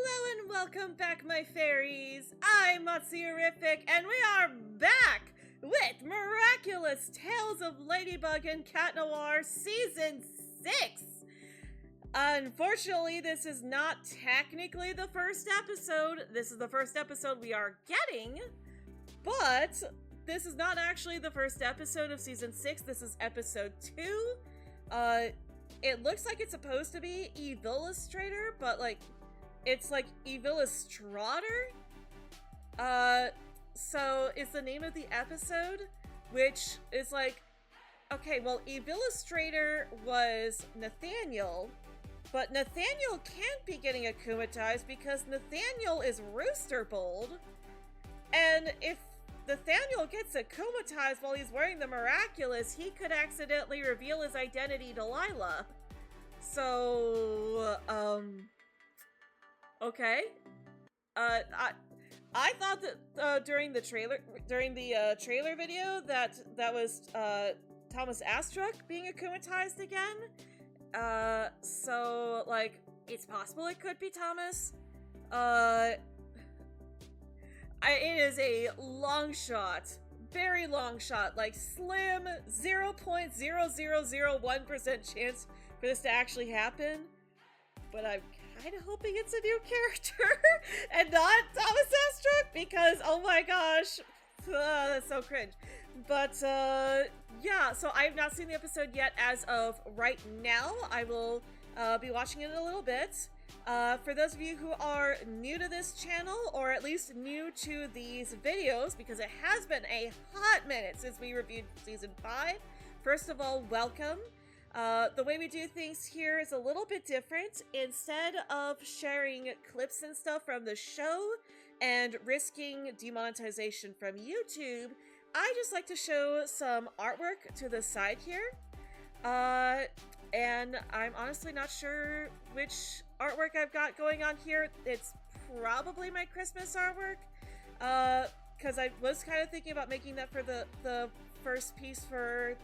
Hello and welcome back, my fairies! I'm Matsuyorific, and we are back with Miraculous Tales of Ladybug and Cat Noir Season 6! Unfortunately, this is not technically the first episode. This is the first episode we are getting, but this is not actually the first episode of Season 6. This is Episode 2. It looks like it's supposed to be EP2 Illustrhater, but, it's like EP2 Illustrhater? So it's the name of the episode, which is like, okay, well, EP2 Illustrhater was Nathaniel, but Nathaniel can't be getting akumatized because Nathaniel is Rooster Bold, and if Nathaniel gets akumatized while he's wearing the Miraculous, he could accidentally reveal his identity to Lila. So, okay. I thought that during the trailer video that was Thomas Astruck being akumatized again. So like it's possible it could be Thomas. It is a long shot, very long shot, like slim 0.0001% chance for this to actually happen. But I'm kind of hoping it's a new character and not Thomas Astruck because, oh my gosh, that's so cringe. But yeah, so I have not seen the episode yet as of right now. I will be watching it in a little bit. For those of you who are new to this channel, or at least new to these videos, because it has been a hot minute since we reviewed Season 5, first of all, welcome. The way we do things here is a little bit different. Instead of sharing clips and stuff from the show and risking demonetization from YouTube, I just like to show some artwork to the side here. And I'm honestly not sure which artwork I've got going on here. It's probably my Christmas artwork, because I was kind of thinking about making that for the first piece for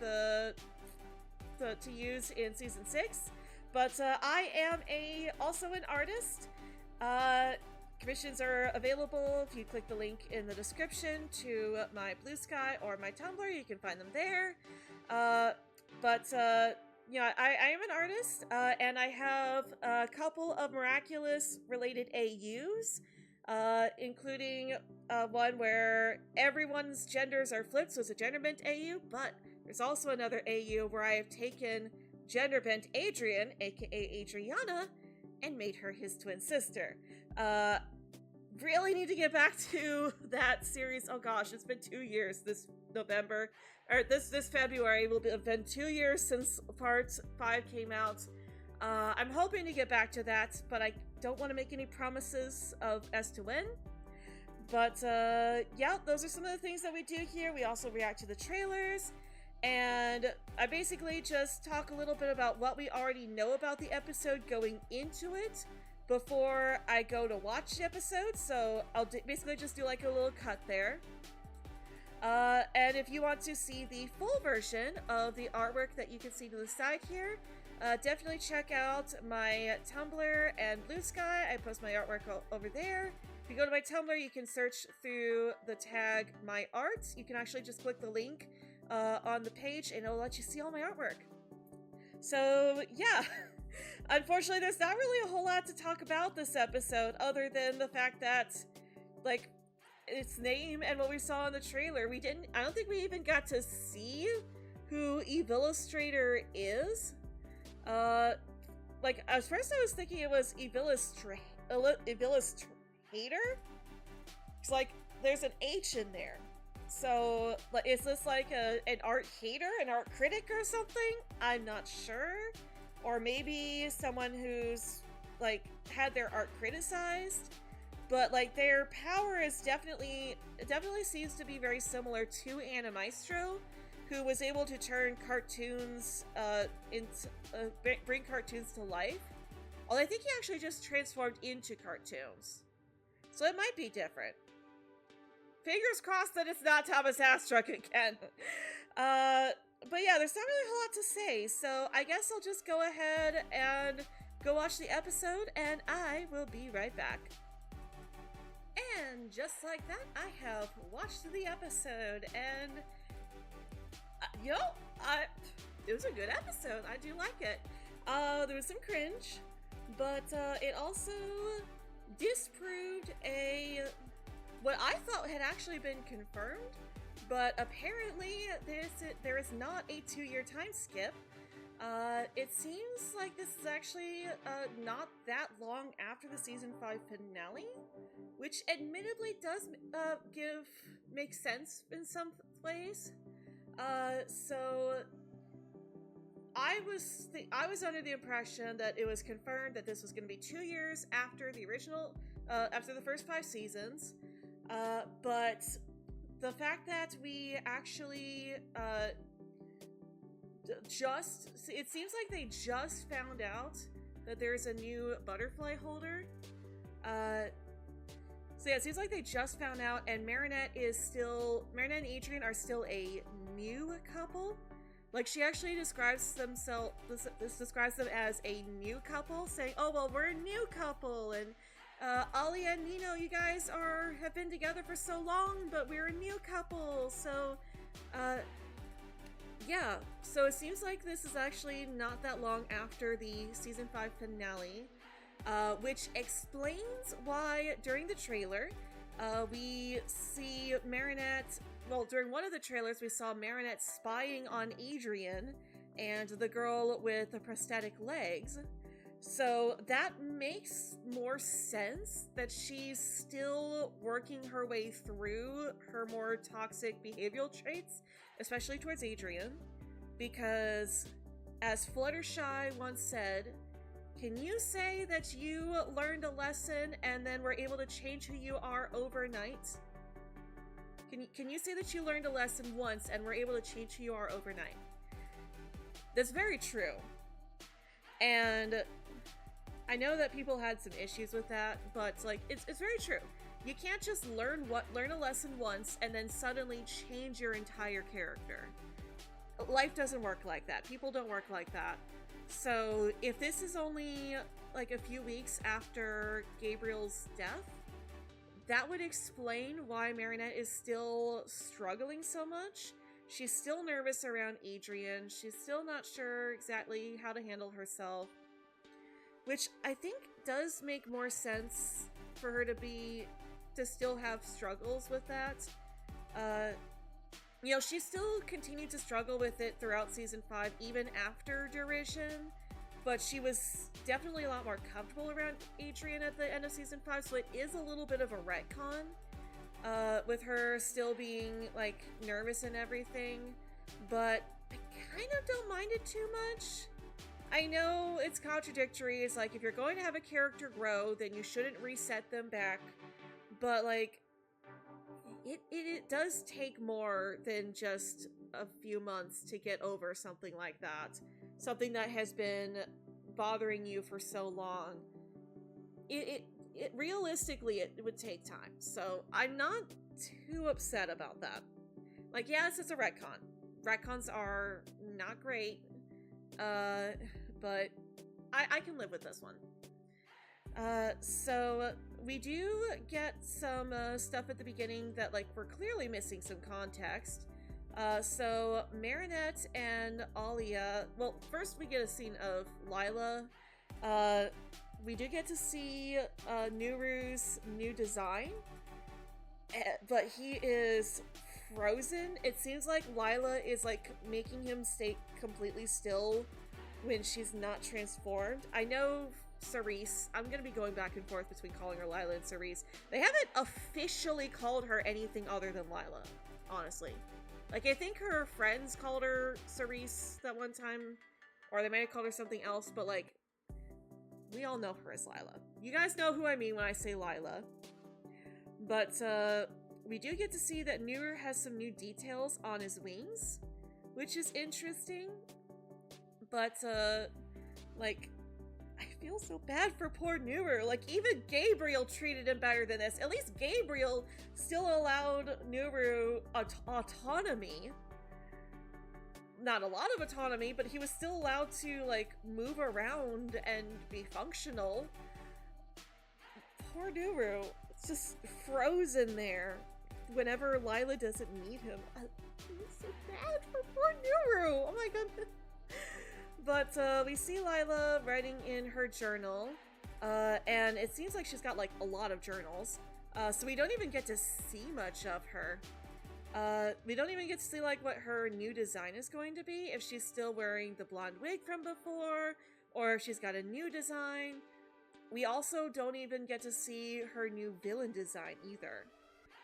to use in Season 6, but I am also an artist. Commissions are available if you click the link in the description to my Blue Sky or my Tumblr. You can find them there. Yeah, I am an artist, and I have a couple of Miraculous related AUs, including one where everyone's genders are flipped, so it's a gender bent AU, but there's also another AU where I have taken gender bent Adrian, aka Adriana, and made her his twin sister. Really need to get back to that series. Oh gosh, it's been 2 years this November, or this February. It will have been 2 years since Part 5 came out. I'm hoping to get back to that, but I don't want to make any promises as to when. But yeah, those are some of the things that we do here. We also react to the trailers, and I basically just talk a little bit about what we already know about the episode going into it before I go to watch the episode, so I'll basically just do like a little cut there. And if you want to see the full version of the artwork that you can see to the side here, definitely check out my Tumblr and Blue Sky. I post my artwork over there. If you go to my Tumblr, you can search through the tag My Art. You can actually just click the link on the page and it'll let you see all my artwork. So yeah, unfortunately there's not really a whole lot to talk about this episode other than the fact that, like, its name and what we saw in the trailer. I don't think we even got to see who EP2 Illustrhater is. Like, at first I was thinking it was EP2 Illustrhater. It's like, there's an H in there. So, is this like an art hater, an art critic or something? I'm not sure. Or maybe someone who's, like, had their art criticized. But, like, their power is definitely seems to be very similar to Anna Maestro, who was able to turn cartoons, bring cartoons to life. Although I think he actually just transformed into cartoons. So it might be different. Fingers crossed that it's not Thomas Astruck again. But yeah, there's not really a whole lot to say, so I guess I'll just go ahead and go watch the episode, and I will be right back. And just like that, I have watched the episode, and it was a good episode. I do like it. There was some cringe, but it also disproved what I thought had actually been confirmed, but apparently there is not a 2-year time skip. It seems like this is actually not that long after the season 5 finale, which admittedly does make sense in some ways. So I was under the impression that it was confirmed that this was going to be 2 years after the original, after the first 5 seasons. But the fact that we actually it seems like they just found out that there's a new butterfly holder. So yeah, it seems like they just found out, and Marinette and Adrian are still a new couple. Like, she actually describes them as a new couple, saying, "Oh well, we're a new couple," and Alia and Nino, you guys have been together for so long, but we're a new couple. So, yeah. So it seems like this is actually not that long after the season 5 finale, which explains why during the trailer, we see Marinette. Well, during one of the trailers, we saw Marinette spying on Adrian and the girl with the prosthetic legs. So that makes more sense that she's still working her way through her more toxic behavioral traits, especially towards Adrian, because as Fluttershy once said, "Can you say that you learned a lesson and then were able to change who you are overnight?" Can you say that you learned a lesson once and were able to change who you are overnight? That's very true. And I know that people had some issues with that, but like it's very true. You can't just learn a lesson once and then suddenly change your entire character. Life doesn't work like that. People don't work like that. So if this is only like a few weeks after Gabriel's death, that would explain why Marinette is still struggling so much. She's still nervous around Adrian. She's still not sure exactly how to handle herself, which I think does make more sense for her to still have struggles with that. She still continued to struggle with it throughout season 5, even after Derision, but she was definitely a lot more comfortable around Adrian at the end of season 5, so it is a little bit of a retcon, with her still being, like, nervous and everything, but I kind of don't mind it too much. I know it's contradictory. It's like, if you're going to have a character grow, then you shouldn't reset them back, but, like, it does take more than just a few months to get over something like that. Something that has been bothering you for so long. It realistically, it would take time. So I'm not too upset about that. Like, yes, it's a retcon. Retcons are not great. But I can live with this one. So we do get some stuff at the beginning that, like, we're clearly missing some context. So Marinette and Alia, well, first we get a scene of Lila. We do get to see Nuru's new design, but he is frozen. It seems like Lila is, like, making him stay completely still when she's not transformed. I know Cerise, I'm gonna be going back and forth between calling her Lila and Cerise. They haven't officially called her anything other than Lila, honestly. Like, I think her friends called her Cerise that one time, or they might have called her something else, but, like, we all know her as Lila. You guys know who I mean when I say Lila. But, we do get to see that Nuru has some new details on his wings, which is interesting. But, like, I feel so bad for poor Nuru. Like, even Gabriel treated him better than this. At least Gabriel still allowed Nuru autonomy. not a lot of autonomy, but he was still allowed to, like, move around and be functional. Poor Nuru. It's just frozen there whenever Lila doesn't need him. I feel so bad for poor Nuru. Oh my goodness. But we see Lila writing in her journal, and it seems like she's got, like, a lot of journals. So we don't even get to see much of her. We don't even get to see, like, what her new design is going to be, if she's still wearing the blonde wig from before, or if she's got a new design. We also don't even get to see her new villain design either.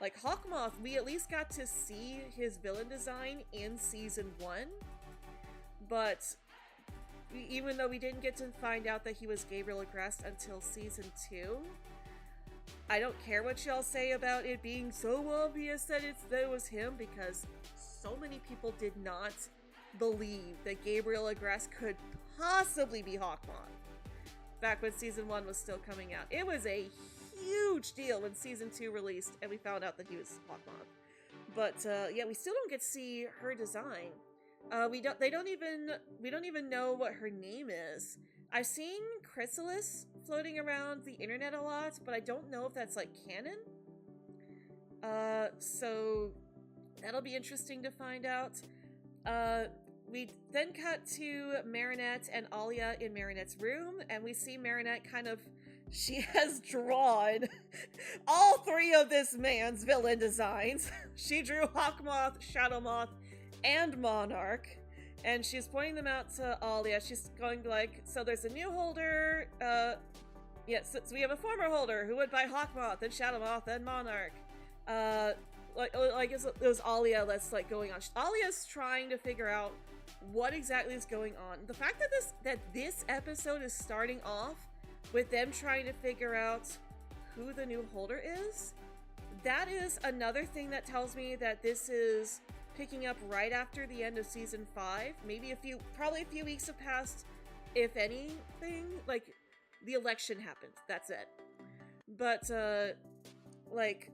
Like, Hawkmoth, we at least got to see his villain design in Season 1, but even though we didn't get to find out that he was Gabriel Agreste until Season 2, I don't care what y'all say about it being so obvious that it was him, because so many people did not believe that Gabriel Agreste could possibly be Hawkmoth back when Season 1 was still coming out. It was a huge deal when Season 2 released and we found out that he was Hawkmoth. But yeah, we still don't get to see her design. We don't even know what her name is. I've seen Chrysalis floating around the internet a lot, but I don't know if that's, like, canon. So that'll be interesting to find out. We then cut to Marinette and Alia in Marinette's room, and we see Marinette she has drawn all three of this man's villain designs. She drew Hawkmoth, Shadowmoth, and Monarch. And she's pointing them out to Alia. She's going like, so there's a new holder. So we have a former holder who went by Hawkmoth, then Shadowmoth, then Monarch. It was Alia that's, like, going on. Alia's trying to figure out what exactly is going on. The fact that this episode is starting off with them trying to figure out who the new holder is, that is another thing that tells me that this is picking up right after the end of Season 5. Maybe probably a few weeks have passed, if anything. Like, the election happened, that's it. But, like,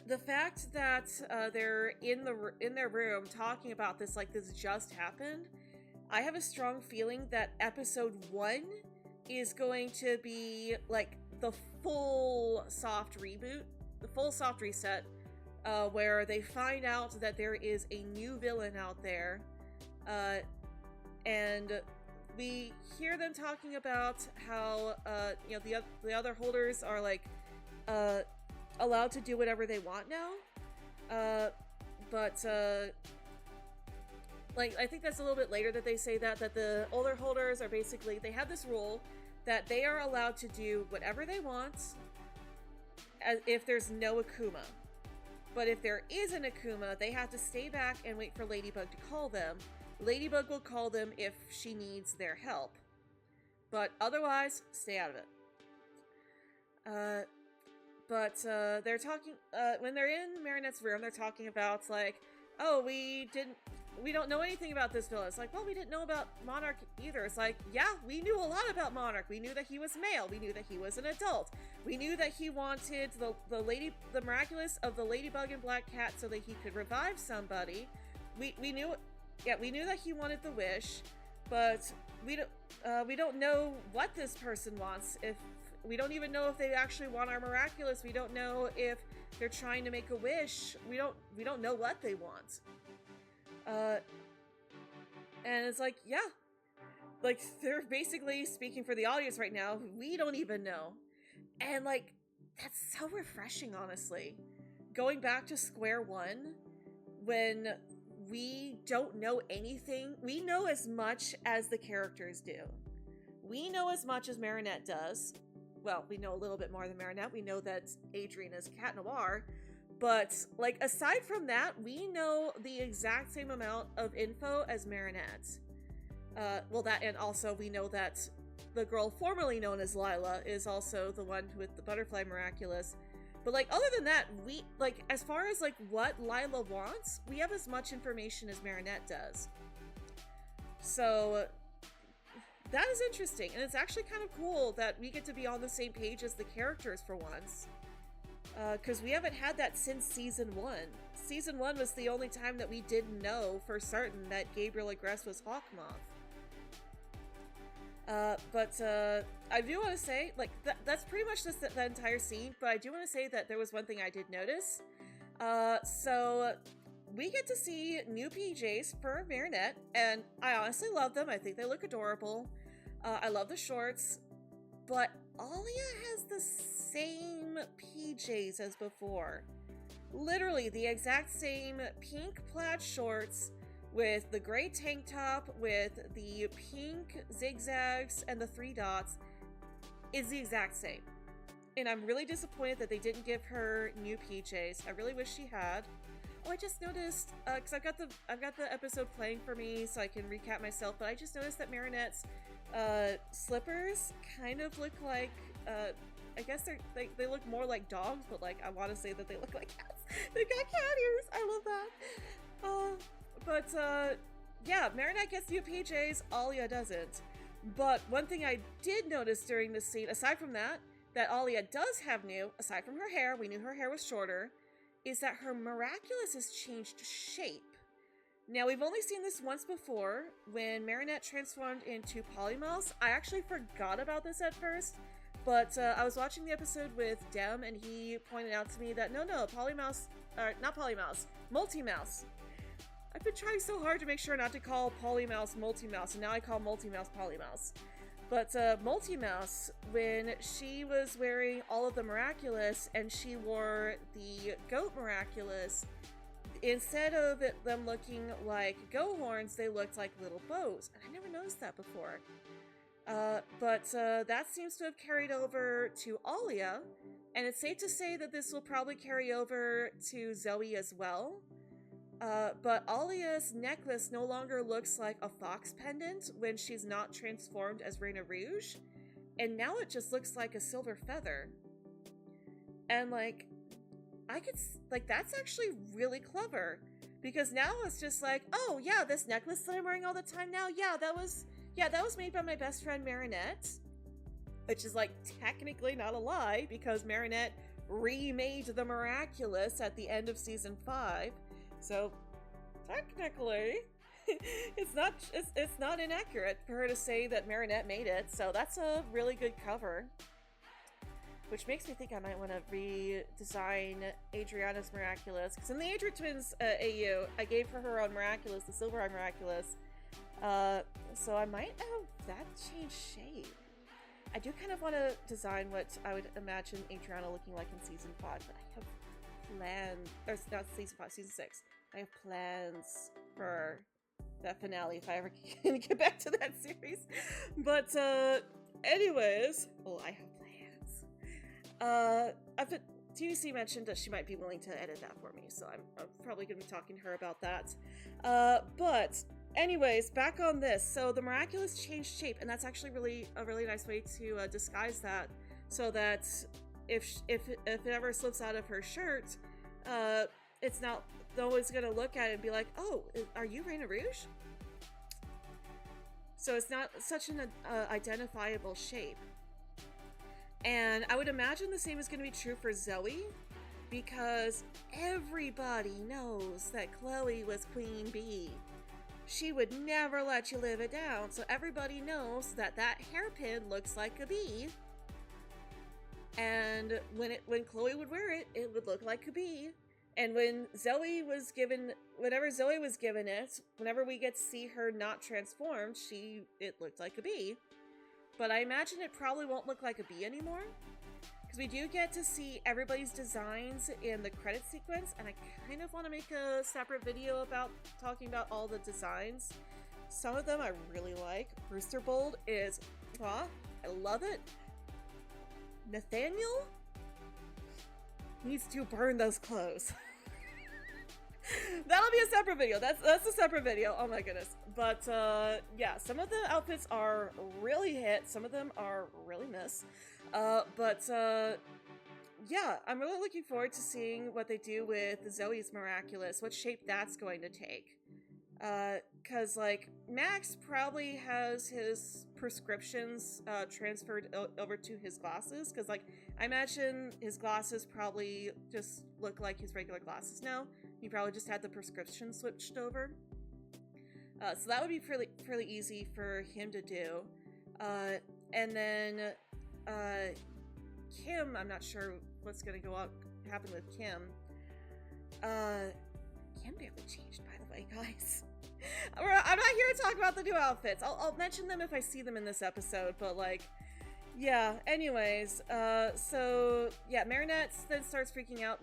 the fact that they're in their room talking about this, like this just happened, I have a strong feeling that episode 1 is going to be, like, the full soft reboot, the full soft reset, where they find out that there is a new villain out there, and we hear them talking about how, the other holders are, like, allowed to do whatever they want now, like, I think that's a little bit later that they say that the older holders are basically, they have this rule that they are allowed to do whatever they want if there's no Akuma. But if there is an Akuma, they have to stay back and wait for Ladybug to call them. Ladybug will call them if she needs their help. But otherwise, stay out of it. They're talking, when they're in Marinette's room, they're talking about, like, oh, we don't know anything about this villain. It's like, well, we didn't know about Monarch either. It's like, yeah, we knew a lot about Monarch. We knew that he was male. We knew that he was an adult. We knew that he wanted the miraculous of the Ladybug and Black Cat so that he could revive somebody. We knew that he wanted the wish, but we don't know what this person wants. We don't even know if they actually want our miraculous. We don't know if they're trying to make a wish. We don't know what they want. And it's like, yeah, like, they're basically speaking for the audience right now. We don't even know. And, like, that's so refreshing, honestly. Going back to square one, when we don't know anything, we know as much as the characters do. We know as much as Marinette does. Well, we know a little bit more than Marinette. We know that Adrien is Cat Noir. But, like, aside from that, we know the exact same amount of info as Marinette. And also we know that the girl formerly known as Lila is also the one with the Butterfly Miraculous. But, like, other than that, we, like, as far as, like, what Lila wants, we have as much information as Marinette does. So that is interesting, and it's actually kind of cool that we get to be on the same page as the characters for once. because we haven't had that since season 1. Season 1 was the only time that we didn't know for certain that Gabriel Agreste was Hawkmoth. But I do want to say, like, that's pretty much just the entire scene, but I do want to say that there was one thing I did notice. So we get to see new PJs for Marinette, and I honestly love them. I think they look adorable. I love the shorts, but Alia has the same PJs as before. Literally the exact same pink plaid shorts with the gray tank top with the pink zigzags and the 3 dots is the exact same. And I'm really disappointed that they didn't give her new PJs. I really wish she had. Oh, I just noticed, because I've got the episode playing for me so I can recap myself, but I just noticed that Marinette's slippers kind of look like, I guess they look more like dogs, but like I want to say that they look like cats. They got cat ears. I love that. Yeah, Marinette gets new PJs, Alia doesn't. But one thing I did notice during this scene, aside from that Alia does have new, aside from her hair, we knew her hair was shorter, is that her Miraculous has changed shape. Now, we've only seen this once before, when Marinette transformed into Polymouse. I actually forgot about this at first, but I was watching the episode with Dem, and he pointed out to me that, no, Polymouse, not Polymouse, Multimouse. I've been trying so hard to make sure not to call Polymouse Multimouse, and now I call Multimouse Polymouse. But Multimouse, when she was wearing all of the Miraculous, and she wore the Goat Miraculous, instead of them looking like goat horns, they looked like little bows. And I never noticed that before. But that seems to have carried over to Alia, and it's safe to say that this will probably carry over to Zoe as well. But Alia's necklace no longer looks like a fox pendant when she's not transformed as Reina Rouge, and now it just looks like a silver feather. And like, that's actually really clever, because now it's just like, oh yeah, this necklace that I'm wearing all the time now, that was made by my best friend Marinette, which is like technically not a lie, because Marinette remade the Miraculous at the end of season 5. So technically, it's not inaccurate for her to say that Marinette made it. So that's a really good cover, which makes me think I might want to redesign Adriana's Miraculous, because in the Adria Twins AU, I gave her own Miraculous, the Silver Eye Miraculous. So I might have that change shape. I do kind of want to design what I would imagine Adriana looking like in season 5, but I have plans. There's not season 5, season 6. I have plans for that finale if I ever can get back to that series. But anyways, I have plans. TVC mentioned that she might be willing to edit that for me, so I'm probably going to be talking to her about that. But anyways, back on this. So the Miraculous changed shape, and that's actually a really nice way to disguise that, so that if it ever slips out of her shirt, it's not, no one's gonna look at it and be like, oh, are you Reina Rouge? So it's not such an identifiable shape. And I would imagine the same is going to be true for Zoe, because everybody knows that Chloe was Queen Bee. She would never let you live it down, so everybody knows that hairpin looks like a bee. And when Chloe would wear it, it would look like a bee. And whenever Zoe was given it, whenever we get to see her not transformed, it looked like a bee. But I imagine it probably won't look like a bee anymore, because we do get to see everybody's designs in the credit sequence, and I kind of want to make a separate video about talking about all the designs. Some of them I really like. Rooster Bold is, I love it. Nathaniel needs to burn those clothes. That'll be a separate video. That's a separate video. Oh my goodness. But yeah, some of the outfits are really hit. Some of them are really miss. Yeah, I'm really looking forward to seeing what they do with Zoe's Miraculous, what shape that's going to take. because like Max probably has his prescriptions transferred over to his glasses, because like I imagine his glasses probably just look like his regular glasses now. He probably just had the prescription switched over. So that would be fairly easy for him to do. And then Kim, I'm not sure what's going to happen with Kim. Kim barely changed, by the way, guys. I'm not here to talk about the new outfits. I'll mention them if I see them in this episode, but like, yeah, anyways, so yeah, Marinette then starts freaking out,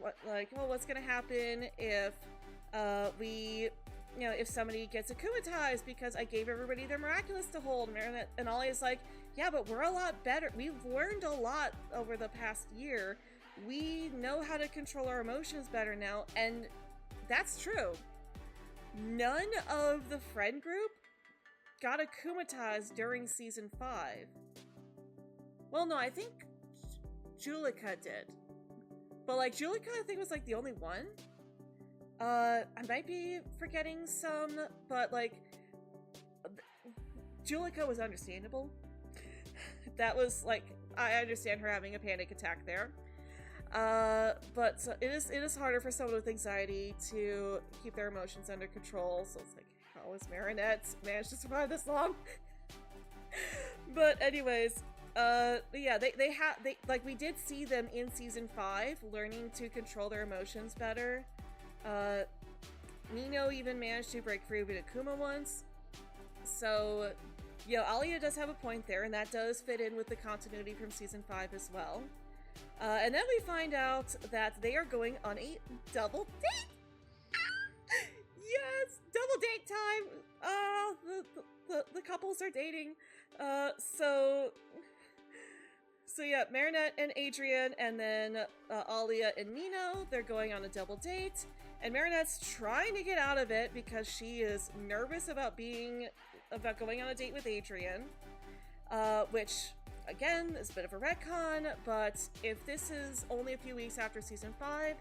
what's gonna happen if if somebody gets akumatized because I gave everybody their miraculous to hold. Marinette and Ollie is like, yeah, but we're a lot better. We've learned a lot over the past year. We know how to control our emotions better now, and that's true. None of the friend group got akumatized during season 5. Well, no, I think Julika did. But like, Julika, I think, was like the only one. I might be forgetting some, but like, Julika was understandable. That was like, I understand her having a panic attack there. But it is harder for someone with anxiety to keep their emotions under control. So it's like, how has Marinette managed to survive this long? But anyways, yeah, they like, we did see them in season 5 learning to control their emotions better. Nino even managed to break free of Akuma once. So, Alia does have a point there, and that does fit in with the continuity from season 5 as well. And then we find out that they are going on a double date! Yes! Double date time! The couples are dating. So yeah, Marinette and Adrian, and then Alia and Nino, they're going on a double date. And Marinette's trying to get out of it because she is nervous about going on a date with Adrian. Which, again, is a bit of a retcon, but if this is only a few weeks after season 5,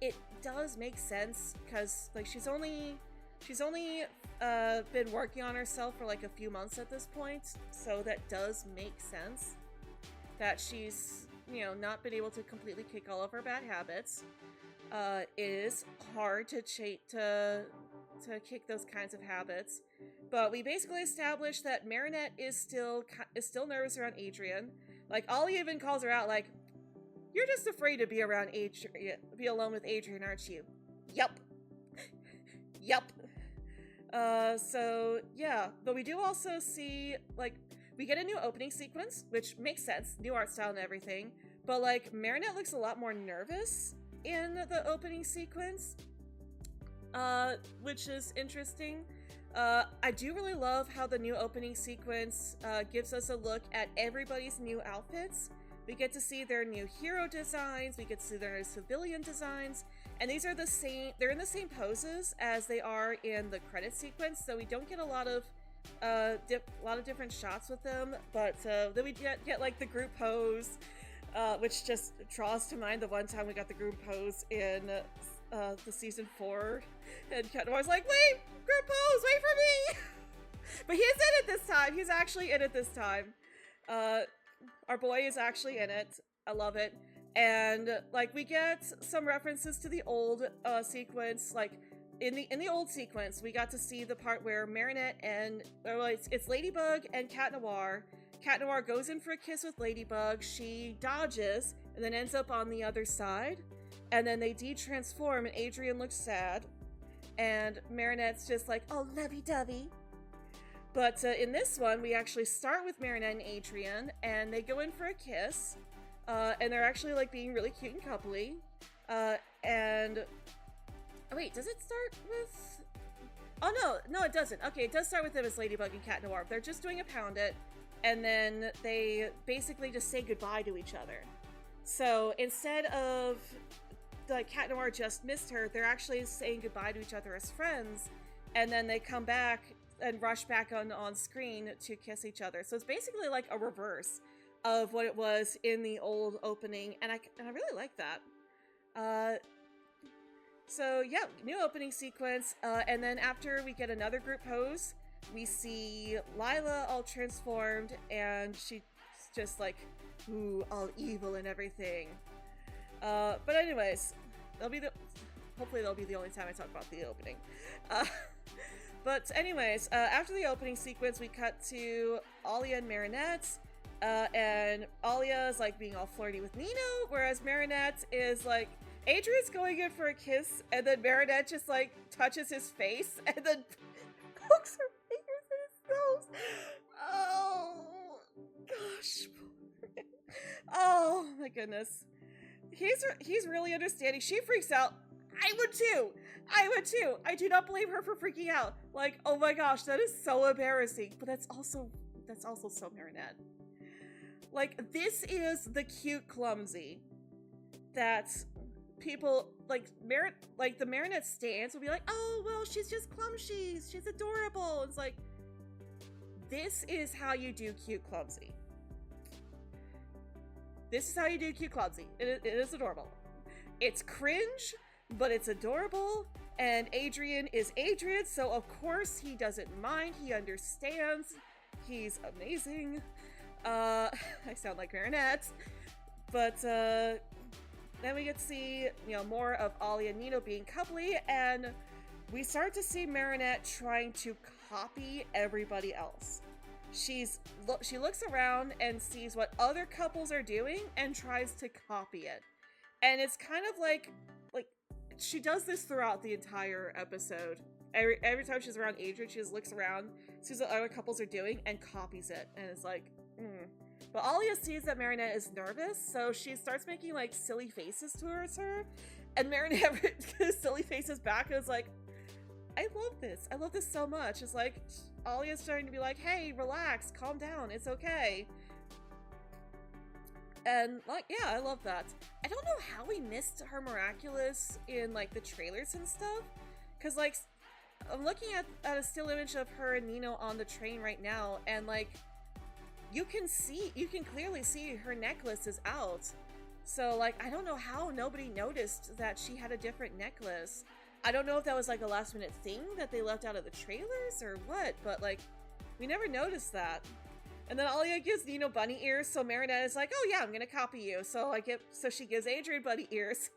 it does make sense, because like she's only been working on herself for like a few months at this point, so that does make sense that she's not been able to completely kick all of her bad habits. It is hard to kick those kinds of habits. But we basically established that Marinette is still nervous around Adrian. Like, Ollie even calls her out, like, "You're just afraid to be alone with Adrian, aren't you?" Yup. Yup. So, yeah. But we do also see, like, we get a new opening sequence, which makes sense, new art style and everything. But, like, Marinette looks a lot more nervous in the opening sequence, which is interesting. I do really love how the new opening sequence gives us a look at everybody's new outfits. We get to see their new hero designs, we get to see their new civilian designs, and these are they're in the same poses as they are in the credit sequence, so we don't get a lot of different shots with them, but then we get like the group pose, which just draws to mind the one time we got the group pose in the season 4, and Katnoir's like, "Wait, group pose, wait for me!" But he's in it this time. He's actually in it this time. Our boy is actually in it. I love it. And like, we get some references to the old sequence. Like in the old sequence, we got to see the part where Marinette and it's Ladybug and Cat Noir. Cat Noir goes in for a kiss with Ladybug. She dodges and then ends up on the other side. And then they de-transform, and Adrian looks sad. And Marinette's just like, "Oh, lovey-dovey." But in this one, we actually start with Marinette and Adrian, and they go in for a kiss. And they're actually like being really cute and coupley. And oh, wait, does it start with? Oh no, it doesn't. Okay, it does start with them as Ladybug and Cat Noir. They're just doing a pound it, and then they basically just say goodbye to each other. So instead of the Cat Noir just missed her, they're actually saying goodbye to each other as friends, and then they come back and rush back on screen to kiss each other. So it's basically like a reverse of what it was in the old opening, and I really like that. So yeah, new opening sequence, and then after we get another group pose, we see Lila all transformed, and she's just like, ooh, all evil and everything. But anyways, hopefully that'll be the only time I talk about the opening. But anyways, after the opening sequence, we cut to Alia and Marinette, and Alia is like being all flirty with Nino, whereas Marinette is like, Adrian's going in for a kiss, and then Marinette just like touches his face, and then pokes her fingers in his nose. Oh gosh. Oh my goodness. He's really understanding. She freaks out. I would too. I do not blame her for freaking out. Like, oh my gosh, that is so embarrassing. But that's also so Marinette. Like, this is the cute clumsy that people like the Marinette stans will be like, oh well, she's just clumsy. She's adorable. It's like, this is how you do cute clumsy. This is how you do cute clumsy. It is adorable. It's cringe, but it's adorable, and Adrian is Adrian, so of course he doesn't mind. He understands. He's amazing. I sound like Marinette. But then we get to see, more of Alia and Nino being coupley, and we start to see Marinette trying to copy everybody else. She looks around and sees what other couples are doing and tries to copy it. And it's kind of like she does this throughout the entire episode. Every time she's around Adrian, she just looks around, sees what other couples are doing, and copies it. And it's like, But Alia sees that Marinette is nervous, so she starts making like silly faces towards her. And Marinette silly faces back and is like, I love this. I love this so much. It's like, Alia's starting to be like, hey, relax, calm down, it's okay. And, like, yeah, I love that. I don't know how we missed her Miraculous in, like, the trailers and stuff. Because, like, I'm looking at a still image of her and Nino on the train right now, and, like, you can clearly see her necklace is out. So, like, I don't know how nobody noticed that she had a different necklace. I don't know if that was, like, a last-minute thing that they left out of the trailers or what, but, like, we never noticed that. And then Alia gives Nino bunny ears, so Marinette is like, oh yeah, I'm gonna copy you. So she gives Adrian bunny ears.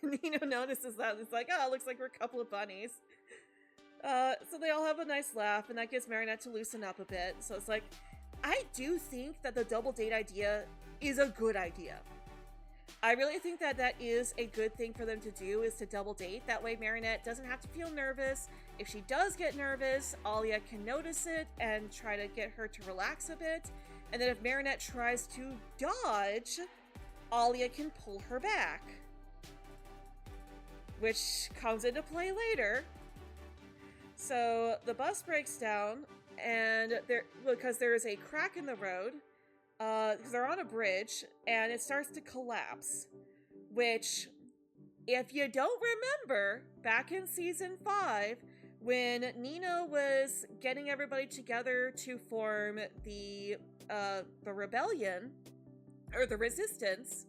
Nino notices that and it's like, oh, it looks like we're a couple of bunnies. So they all have a nice laugh, and that gets Marinette to loosen up a bit. So it's like, I do think that the double date idea is a good idea. I really think that that is a good thing for them to do, is to double date. That way Marinette doesn't have to feel nervous. If she does get nervous, Alia can notice it and try to get her to relax a bit. And then if Marinette tries to dodge, Alia can pull her back. Which comes into play later. So the bus breaks down, and because there is a crack in the road, because they're on a bridge, and it starts to collapse, which, if you don't remember, back in season 5, when Nino was getting everybody together to form the rebellion, or the resistance,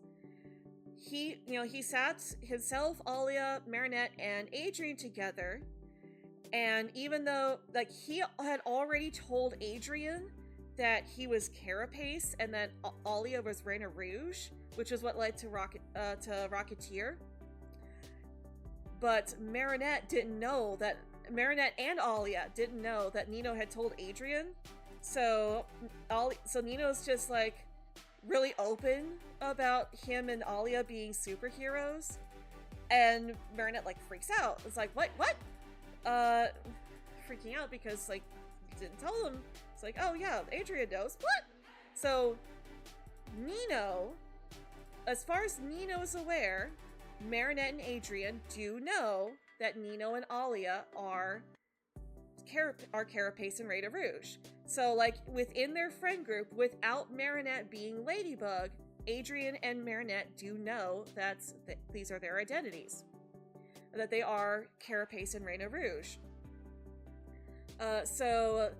he sat himself, Alia, Marinette, and Adrian together, and even though, like, he had already told Adrian that he was Carapace and that Alia was Reina Rouge, which is what led to Rocketeer. But Marinette and Alia didn't know that Nino had told Adrian. So Nino's just like really open about him and Alia being superheroes, and Marinette like freaks out. It's like, what? Freaking out because like he didn't tell them. It's like, oh yeah, Adrian knows. What? So Nino, as far as Nino is aware, Marinette and Adrian do know that Nino and Alia are Carapace and Reina Rouge. So, like, within their friend group, without Marinette being Ladybug, Adrian and Marinette do know that these are their identities. That they are Carapace and Reina Rouge. So,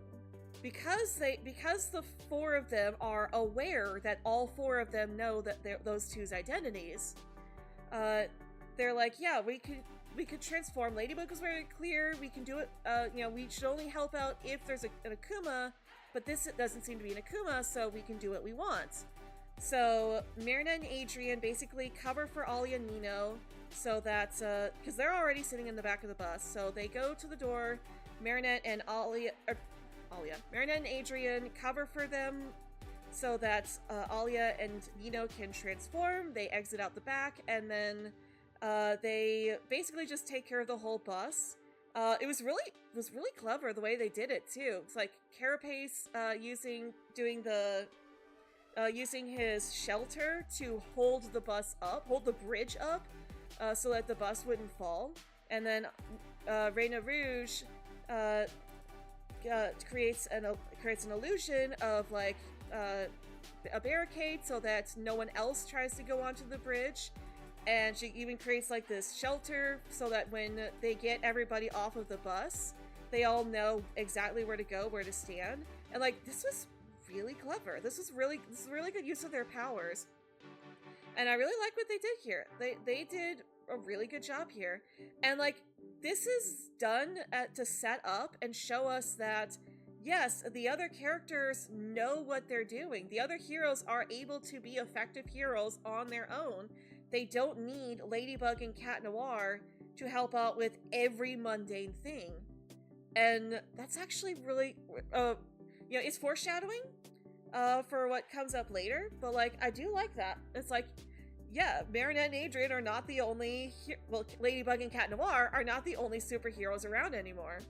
because the four of them are aware that all four of them know that those two's identities, they're like, yeah, we could transform. Ladybug was very clear. We can do it. You know, we should only help out if there's an Akuma, but this doesn't seem to be an Akuma, so we can do what we want. So Marinette and Adrian basically cover for Alia and Nino, so that because they're already sitting in the back of the bus, so they go to the door. Marinette and Marinette and Adrian cover for them, so that Alia and Nino can transform. They exit out the back, and then they basically just take care of the whole bus. It was really clever the way they did it too. It's like Carapace using his shelter to hold the bridge up, so that the bus wouldn't fall, and then Reina Rouge creates an illusion of like a barricade so that no one else tries to go onto the bridge. And she even creates like this shelter so that when they get everybody off of the bus, they all know exactly where to go, where to stand. And like, this was really clever. This is really good use of their powers. And I really like what they did here. They did a really good job here. And like, this is done to set up and show us that yes, the other characters know what they're doing. The other heroes are able to be effective heroes on their own. They don't need Ladybug and Cat Noir to help out with every mundane thing. And that's actually really, it's foreshadowing for what comes up later. But, like, I do like that. It's like, yeah, Marinette and Adrian are not the only, Ladybug and Cat Noir are not the only superheroes around anymore.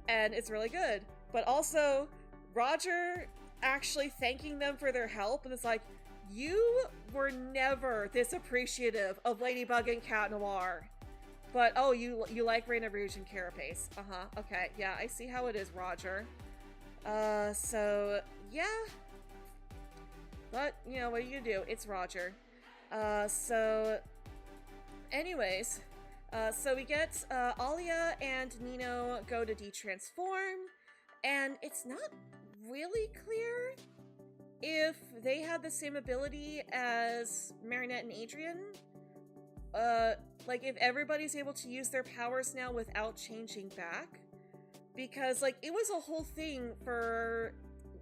And it's really good. But also, Roger actually thanking them for their help, and it's like, you were never this appreciative of Ladybug and Cat Noir. But, oh, you like Reina Rouge and Carapace. Okay, yeah, I see how it is, Roger. So, yeah. But, you know, what are you gonna do? It's Roger. So, anyways, so we get, Alia and Nino go to detransform, and it's not really clear if they have the same ability as Marinette and Adrian. Like, if everybody's able to use their powers now without changing back. Because, like, it was a whole thing for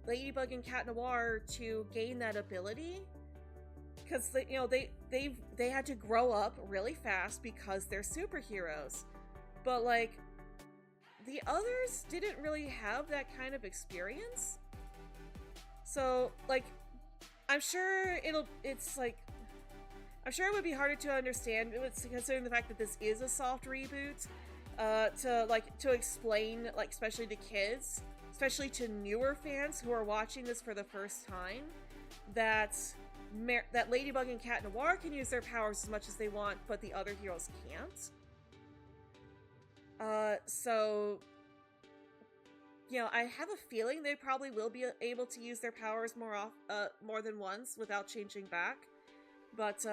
Ladybug and Cat Noir to gain that ability. Because, you know, they had to grow up really fast because they're superheroes. But, like, the others didn't really have that kind of experience. So, like, I'm sure it would be harder to understand, considering the fact that this is a soft reboot, to explain, like, especially to kids, especially to newer fans who are watching this for the first time, that Ladybug and Cat Noir can use their powers as much as they want, but the other heroes can't. So, you know, I have a feeling they probably will be able to use their powers more than once without changing back. But,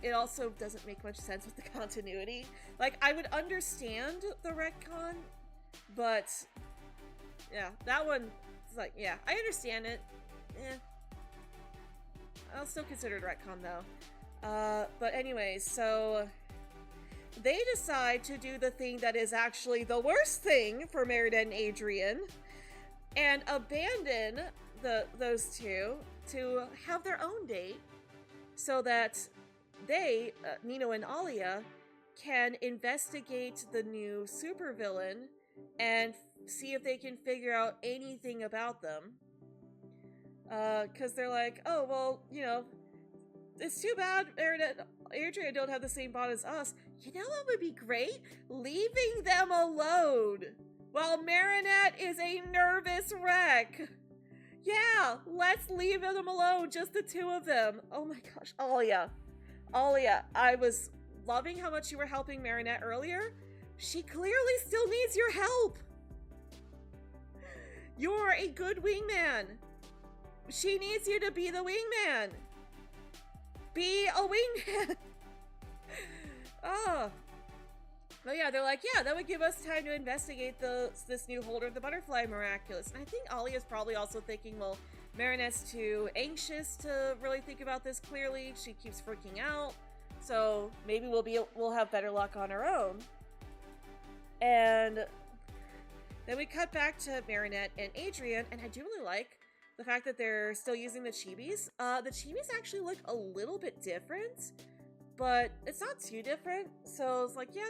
it also doesn't make much sense with the continuity. Like, I would understand the retcon, but, yeah, that one, it's like, yeah, I understand it. I'll still consider it retcon, though. But anyways, so they decide to do the thing that is actually the worst thing for Marinette and Adrian, and abandon those two to have their own date, so that they, Nino and Alia, can investigate the new supervillain and see if they can figure out anything about them. Because they're like, oh, well, you know, it's too bad Marinette and Adrian don't have the same bond as us. You know what would be great? Leaving them alone while Marinette is a nervous wreck. Yeah, let's leave them alone, just the two of them. Oh my gosh, Alia, I was loving how much you were helping Marinette earlier. She clearly still needs your help. You're a good wingman. She needs you to be the wingman. Be a wingman. Oh. But yeah, they're like, yeah, that would give us time to investigate this new holder of the Butterfly Miraculous. And I think Alia's probably also thinking, well, Marinette's too anxious to really think about this clearly. She keeps freaking out. so maybe we'll have better luck on our own. And then we cut back to Marinette and Adrian, and I do really like the fact that they're still using the chibis. The chibis actually look a little bit different, but it's not too different, so it's like, yeah.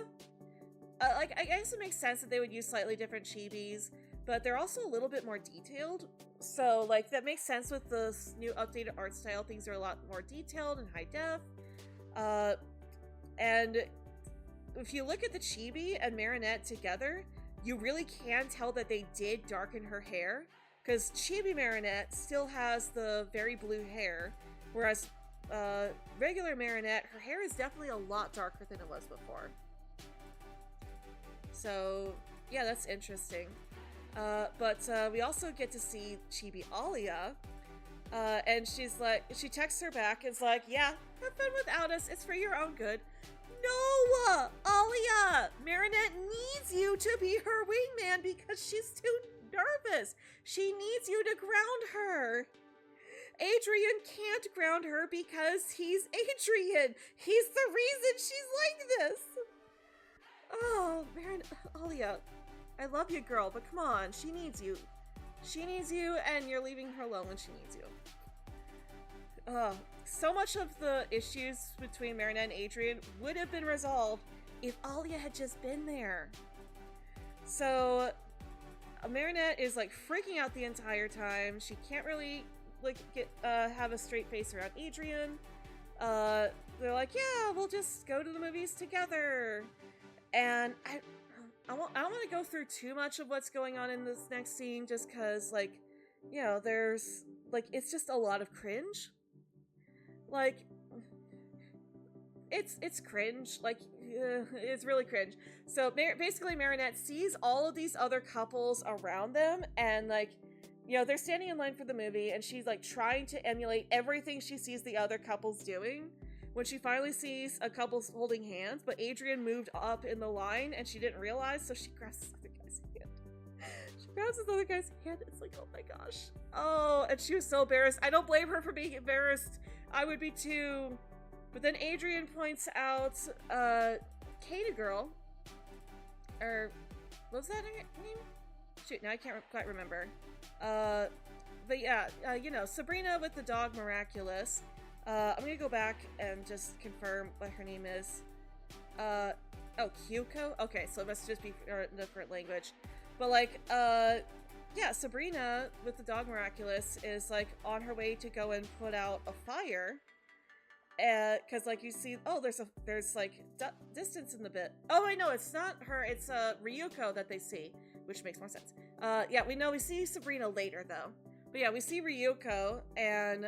Like, I guess it makes sense that they would use slightly different chibis, but they're also a little bit more detailed. So, like, that makes sense with this new updated art style. Things are a lot more detailed and high def. And if you look at the chibi and Marinette together, you really can tell that they did darken her hair, because chibi Marinette still has the very blue hair, whereas regular Marinette, her hair is definitely a lot darker than it was before. So, yeah, that's interesting. But we also get to see Chibi Alia, and she texts her back, it's like, yeah, have fun without us, it's for your own good. No! Alia! Marinette needs you to be her wingman because she's too nervous. She needs you to ground her. Adrian can't ground her because he's Adrian. He's the reason she's like this. Oh, Alia, I love you, girl, but come on, she needs you. She needs you, and you're leaving her alone when she needs you. So much of the issues between Marinette and Adrian would have been resolved if Alia had just been there. So, Marinette is, like, freaking out the entire time. She can't really, like, have a straight face around Adrian. They're like, yeah, we'll just go to the movies together. And I don't want to go through too much of what's going on in this next scene, just because, like, you know, there's, like, it's just a lot of cringe. Like, it's cringe. Like, it's really cringe. So, basically, Marinette sees all of these other couples around them, and, like, you know, they're standing in line for the movie, and she's, like, trying to emulate everything she sees the other couples doing. When she finally sees a couple holding hands, but Adrian moved up in the line and she didn't realize, so she grabs this other guy's hand. She grabs this other guy's hand. It's like, oh my gosh. Oh, and she was so embarrassed. I don't blame her for being embarrassed. I would be too. But then Adrian points out Kata Girl. Or, what was that name? Shoot, now I can't quite remember. But yeah, you know, Sabrina with the dog Miraculous. I'm gonna go back and just confirm what her name is. Oh, Kyuko? Okay, so it must just be a different language. But, like, yeah, Sabrina with the dog Miraculous is, like, on her way to go and put out a fire. Cause, like, you see, oh, there's like, distance in the bit. Oh, I know, it's not her, it's, Ryuko that they see, which makes more sense. Yeah, we see Sabrina later, though. But yeah, we see Ryuko, and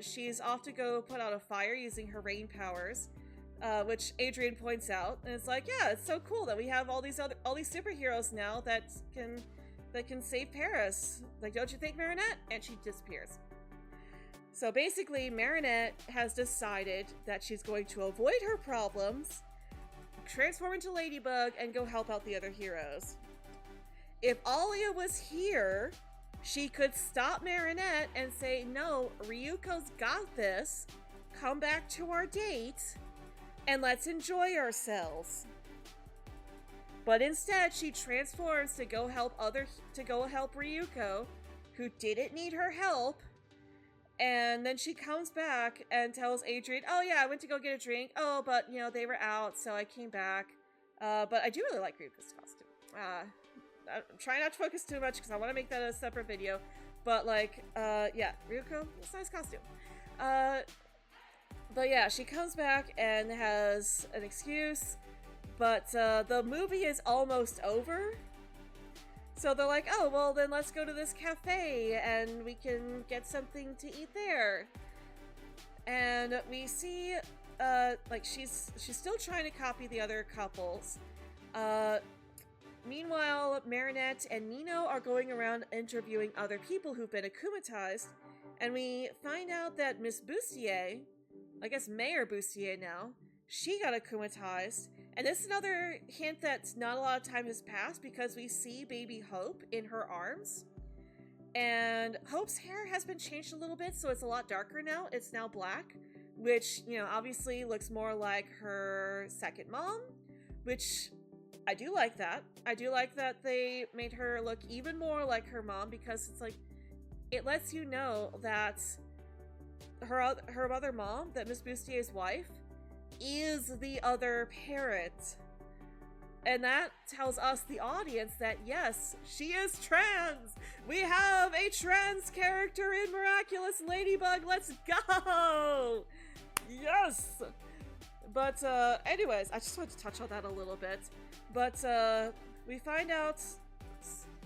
she's off to go put out a fire using her rain powers, which Adrian points out, and it's like, yeah, it's so cool that we have all these superheroes now that can save Paris. Like, don't you think, Marinette? And she disappears. So basically, Marinette has decided that she's going to avoid her problems, transform into Ladybug, and go help out the other heroes. If Alia was here, she could stop Marinette and say, no, Ryuko's got this. Come back to our date and let's enjoy ourselves. But instead, she transforms to go help Ryuko, who didn't need her help. And then she comes back and tells Adrian, oh yeah, I went to go get a drink. Oh, but, you know, they were out, so I came back. But I do really like Ryuko's costume. I'm trying not to focus too much because I want to make that a separate video. But, like, yeah, Ryuko, it's a nice costume. But yeah, she comes back and has an excuse. But the movie is almost over. So they're like, oh, well, then let's go to this cafe and we can get something to eat there. And we see, like, she's still trying to copy the other couples. Meanwhile, Marinette and Nino are going around interviewing other people who've been akumatized, and we find out that Miss Bustier, I guess Mayor Bustier now, she got akumatized, and this is another hint that not a lot of time has passed because we see baby Hope in her arms, and Hope's hair has been changed a little bit, so it's a lot darker now. It's now black, which, you know, obviously looks more like her second mom, which I do like that. I do like that they made her look even more like her mom, because it's like, it lets you know that her other mom, that Miss Boustier's wife, is the other parent. And that tells us, the audience, that yes, she is trans! We have a trans character in Miraculous Ladybug! Let's go! Yes! But, anyways, I just wanted to touch on that a little bit. But, we find out,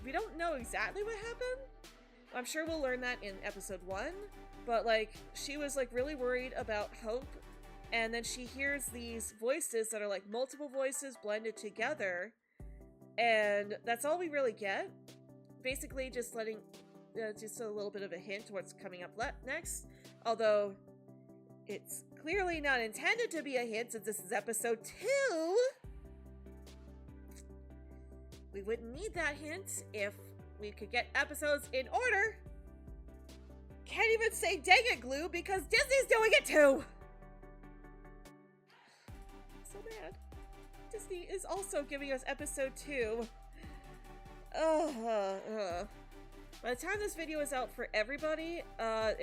we don't know exactly what happened. I'm sure we'll learn that in episode 1. But, like, she was, like, really worried about Hope. And then she hears these voices that are, like, multiple voices blended together. And that's all we really get. Basically, just letting, just a little bit of a hint to what's coming up next. Although, it's clearly not intended to be a hint, since this is episode 2. We wouldn't need that hint if we could get episodes in order. Can't even say dang it, Glue, because Disney's doing it too! So mad. Disney is also giving us episode 2. By the time this video is out for everybody, that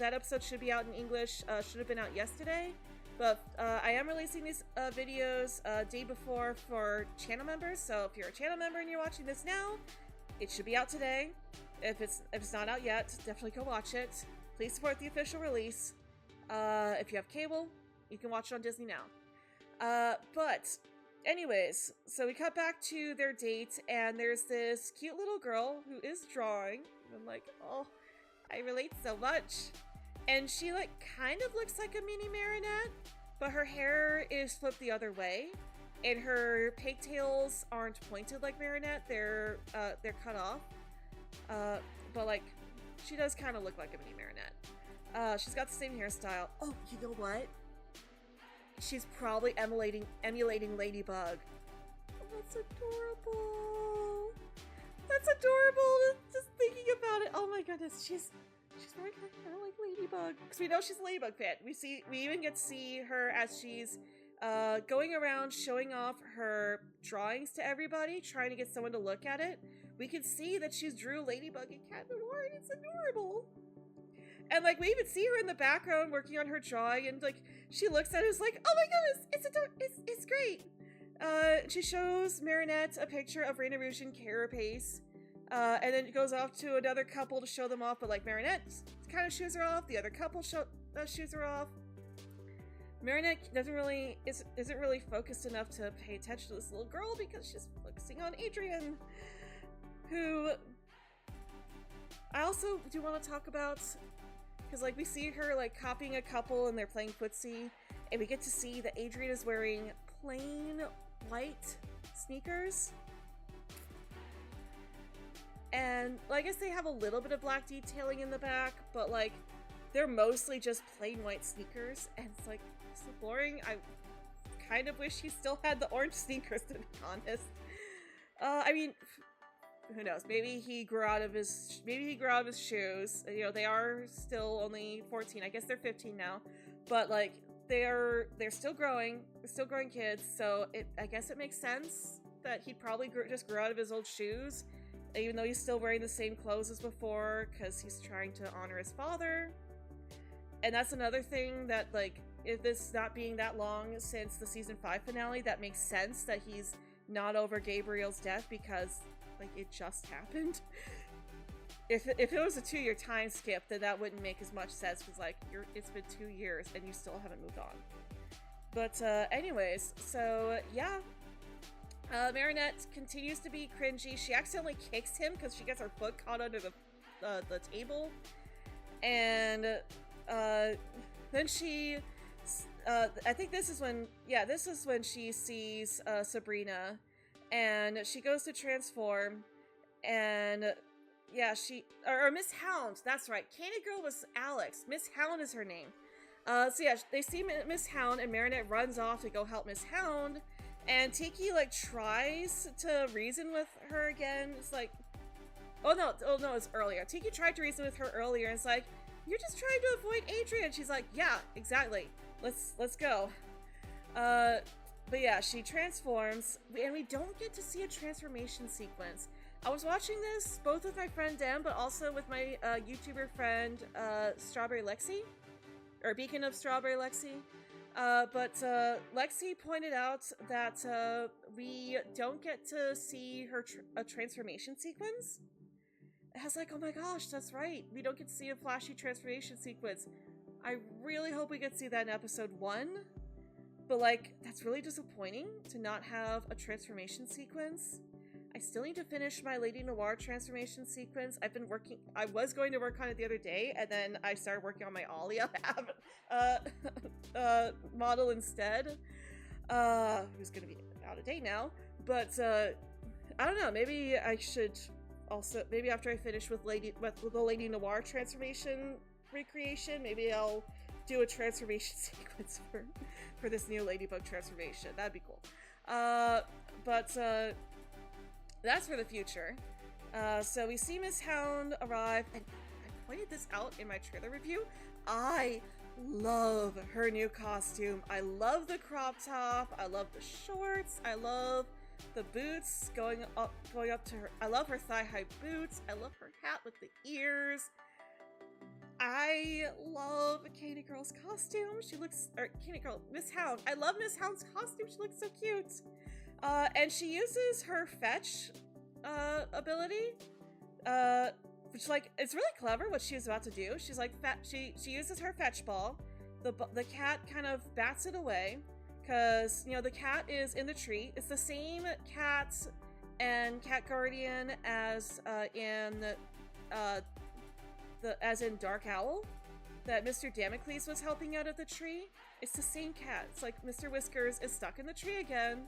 episode should be out in English. Should have been out yesterday, but I am releasing these videos day before for channel members. So if you're a channel member and you're watching this now, it should be out today. If it's not out yet, definitely go watch it. Please support the official release. If you have cable, you can watch it on Disney now. But anyways, so we cut back to their date, and there's this cute little girl who is drawing. I'm like, oh, I relate so much. And she, like, kind of looks like a mini Marinette, but her hair is flipped the other way, and her pigtails aren't pointed like Marinette. They're cut off. But, like, she does kind of look like a mini Marinette. She's got the same hairstyle. Oh, you know what? She's probably emulating Ladybug. Oh, that's adorable. That's adorable. Just thinking about it. Oh my goodness, she's very kind of like Ladybug, because we know she's a Ladybug fan. We even get to see her as she's going around showing off her drawings to everybody, trying to get someone to look at it. We can see that she's drew Ladybug and Cat Noir, and it's adorable. And, like, we even see her in the background working on her drawing, and, like, she looks at it and is like, oh my goodness, it's great. She shows Marinette a picture of Reina Rouge and Carapace, and then it goes off to another couple to show them off, but, like, Marinette kind of shoos her off, the other couple shoos her off. Marinette isn't really focused enough to pay attention to this little girl, because she's focusing on Adrian, who I also do want to talk about. Because, like, we see her, like, copying a couple and they're playing footsie, and we get to see that Adrian is wearing plain white sneakers. And, well, I guess they have a little bit of black detailing in the back, but, like, they're mostly just plain white sneakers, and it's, like, so boring. I kind of wish he still had the orange sneakers, to be honest. I mean, who knows? Maybe he grew out of his shoes. You know, they are still only 14. I guess they're 15 now. But, like, they're still growing. They're still growing kids. So I guess it makes sense that he probably just grew out of his old shoes, even though he's still wearing the same clothes as before, because he's trying to honor his father. And that's another thing that, like, if this not being that long since the season 5 finale, that makes sense that he's not over Gabriel's death, because, like, it just happened. If it was a 2-year time skip, then that wouldn't make as much sense, because, like, it's been 2 years and you still haven't moved on. But anyways, so yeah, Marinette continues to be cringy. She accidentally kicks him because she gets her foot caught under the table, and then she I think this is when she sees Sabrina, and she goes to transform, and yeah, or Miss Hound, that's right. Candy Girl was Alex. Miss Hound is her name. So yeah, they see Miss Hound, and Marinette runs off to go help Miss Hound, and Tiki, like, tries to reason with her again. It's like, oh no, it's earlier. Tiki tried to reason with her earlier, and it's like, you're just trying to avoid Adrian. She's like, yeah, exactly. Let's go. But yeah, she transforms, and we don't get to see a transformation sequence. I was watching this both with my friend Dan, but also with my YouTuber friend Strawberry Lexi, or Beacon of Strawberry Lexi. But Lexi pointed out that we don't get to see her a transformation sequence. I was like, oh my gosh, that's right. We don't get to see a flashy transformation sequence. I really hope we get to see that in episode 1. But like, that's really disappointing to not have a transformation sequence. I still need to finish my Lady Noir transformation sequence. I was going to work on it the other day, and then I started working on my Alia model instead. Who's gonna be out of date now. But I don't know, maybe I should also, maybe after I finish with the Lady Noir transformation recreation, maybe I'll do a transformation sequence for this new Ladybug transformation. That'd be cool. But that's for the future. So we see Miss Hound arrive, and I pointed this out in my trailer review. I love her new costume. I love the crop top. I love the shorts. I love the boots going up to her. I love her thigh-high boots. I love her hat with the ears. I love Candy Girl's costume. Miss Hound. I love Miss Hound's costume. She looks so cute. And she uses her fetch ability, which, like, it's really clever what she's about to do. She's like, she uses her fetch ball. The cat kind of bats it away, because, you know, the cat is in the tree. It's the same cat and cat guardian as in Dark Owl that Mr. Damocles was helping out of the tree. It's the same cat. It's like Mr. Whiskers is stuck in the tree again.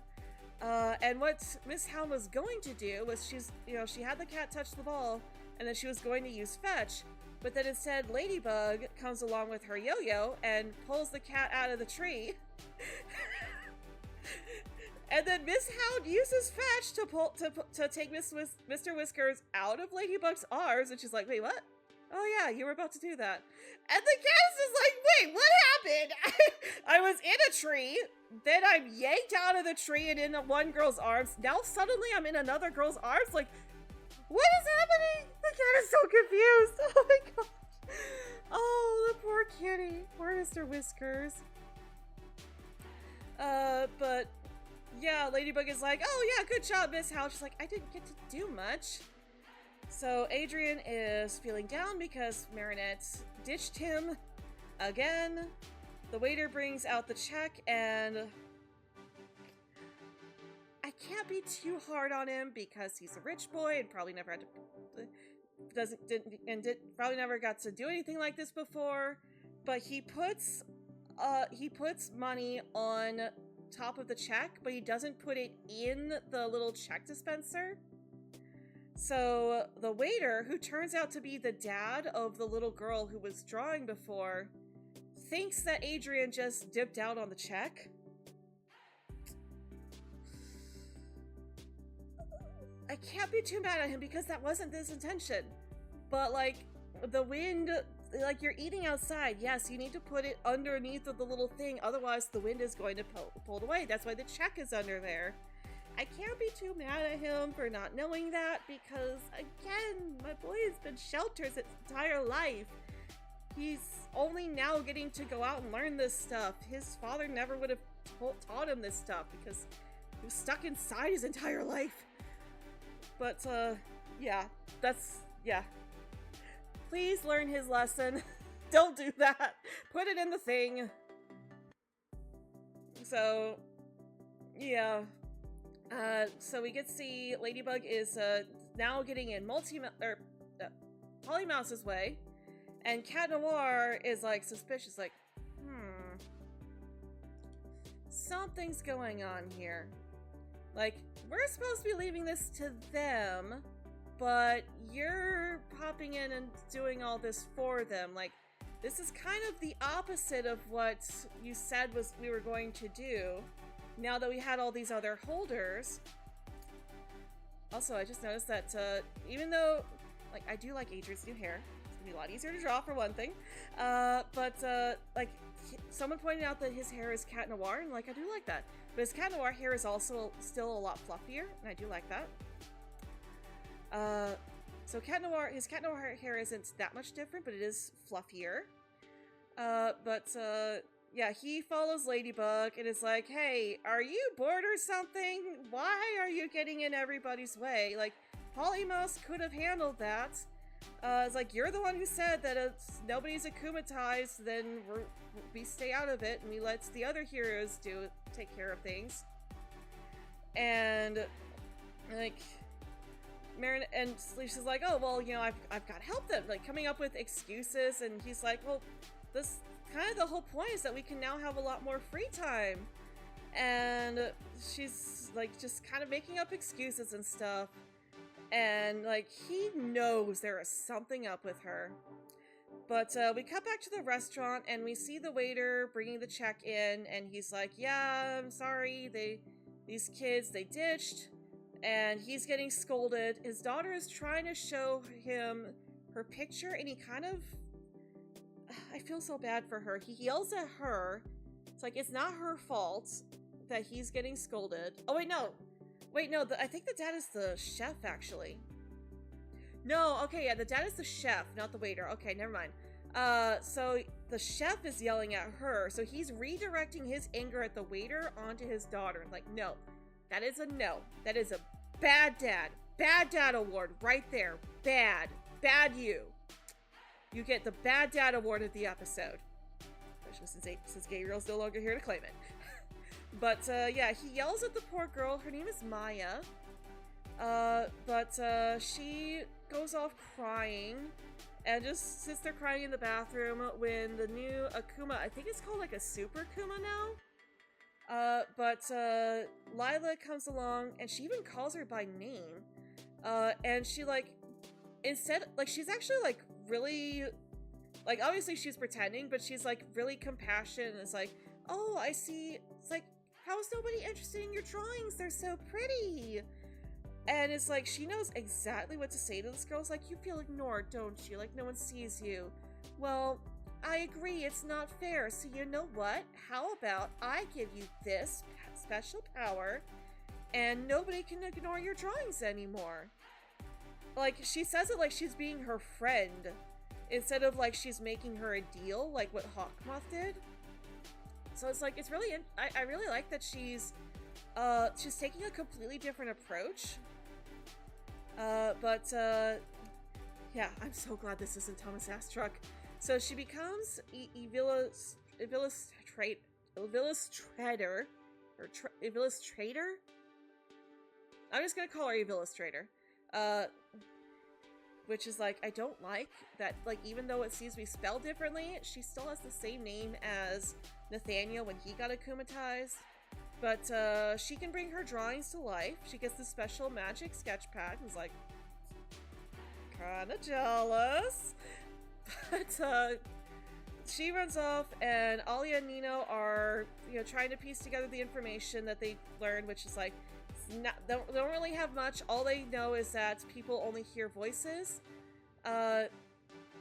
And what Miss Hound was going to do was she had the cat touch the ball, and then she was going to use fetch, but then instead Ladybug comes along with her yo-yo and pulls the cat out of the tree. And then Miss Hound uses fetch to take Mr. Whiskers out of Ladybug's arms, and she's like, wait, what? Oh yeah, you were about to do that. And the cat is just like, wait, what happened? I was in a tree, then I'm yanked out of the tree and in one girl's arms. Now suddenly I'm in another girl's arms? Like, what is happening? The cat is so confused. Oh my gosh. Oh, the poor kitty. Poor Mr. Whiskers. But yeah, Ladybug is like, oh yeah, good job, Miss Hound. She's like, I didn't get to do much. So Adrian is feeling down because Marinette ditched him again. The waiter brings out the check, and I can't be too hard on him because he's a rich boy and probably never had to probably never got to do anything like this before. But he puts money on top of the check, but he doesn't put it in the little check dispenser. So the waiter, who turns out to be the dad of the little girl who was drawing before, thinks that Adrian just dipped out on the check. I can't be too mad at him because that wasn't his intention. But like, the wind, like, you're eating outside. Yes, you need to put it underneath of the little thing, otherwise the wind is going to pull it away. That's why the check is under there. I can't be too mad at him for not knowing that because, again, my boy has been sheltered his entire life. He's only now getting to go out and learn this stuff. His father never would have taught him this stuff because he was stuck inside his entire life. But, yeah. Please learn his lesson. Don't do that. Put it in the thing. So, yeah. So we get to see Ladybug is now getting in Polymouse's way, and Cat Noir is like suspicious, like, something's going on here. Like, we're supposed to be leaving this to them, but you're popping in and doing all this for them. Like, this is kind of the opposite of what you said we were going to do. Now that we had all these other holders. Also, I just noticed that even though, like, I do like Adrian's new hair. It's be a lot easier to draw for one thing. Like, someone pointed out that his hair is Cat Noir, and like, I do like that. But his Cat Noir hair is also still a lot fluffier, and I do like that. So his Cat Noir hair isn't that much different, but it is fluffier. Yeah, he follows Ladybug and is like, hey, are you bored or something? Why are you getting in everybody's way? Like, Polymos could have handled that. It's like, you're the one who said that if nobody's akumatized, then we stay out of it and we let the other heroes take care of things. And, like, Marin and Leash is like, oh, well, you know, I've got to help them, like, coming up with excuses, and he's like, well, this kind of the whole point is that we can now have a lot more free time. And she's, like, just kind of making up excuses and stuff. And, like, he knows there is something up with her. But we cut back to the restaurant, and we see the waiter bringing the check in, and he's like, yeah, I'm sorry, these kids, they ditched. And he's getting scolded. His daughter is trying to show him her picture, and he kind of... I feel so bad for her. He yells at her. It's like, it's not her fault that he's getting scolded. Oh, wait, no. I think the dad is the chef, actually. No, okay, yeah, the dad is the chef, not the waiter. Okay, never mind. So the chef is yelling at her, so he's redirecting his anger at the waiter onto his daughter. Like, no. That is a no. That is a bad dad. Bad dad award right there. Bad. Bad you. You get the bad dad award of the episode. Especially since Gabriel's no longer here to claim it. But, yeah, he yells at the poor girl. Her name is Maya. She goes off crying and just sits there crying in the bathroom when the new Akuma, I think it's called like a Super Akuma now. Lila comes along and she even calls her by name. And she, like, instead, like, she's actually, like, really, like, obviously she's pretending, but she's, like, really compassionate and is like, oh, I see. It's like, how is nobody interested in your drawings? They're so pretty. And it's like, she knows exactly what to say to this girl. It's like, you feel ignored, don't you? Like, no one sees you. Well, I agree, it's not fair. So you know what? How about I give you this special power and nobody can ignore your drawings anymore? Like, she says it like she's being her friend instead of like she's making her a deal like what Hawkmoth did. So it's like, it's really, I really like that she's taking a completely different approach. Yeah, I'm so glad this isn't Thomas Astruck. So she becomes Illustrator? I'm just gonna call her Illustrator. Which is like, I don't like that, like, even though it seems to be spelled differently, she still has the same name as Nathaniel when he got akumatized. But she can bring her drawings to life. She gets this special magic sketch pad and is like, kinda jealous. But she runs off, and Alia and Nino are, you know, trying to piece together the information that they learned, which is like, they don't really have much. All they know is that people only hear voices. And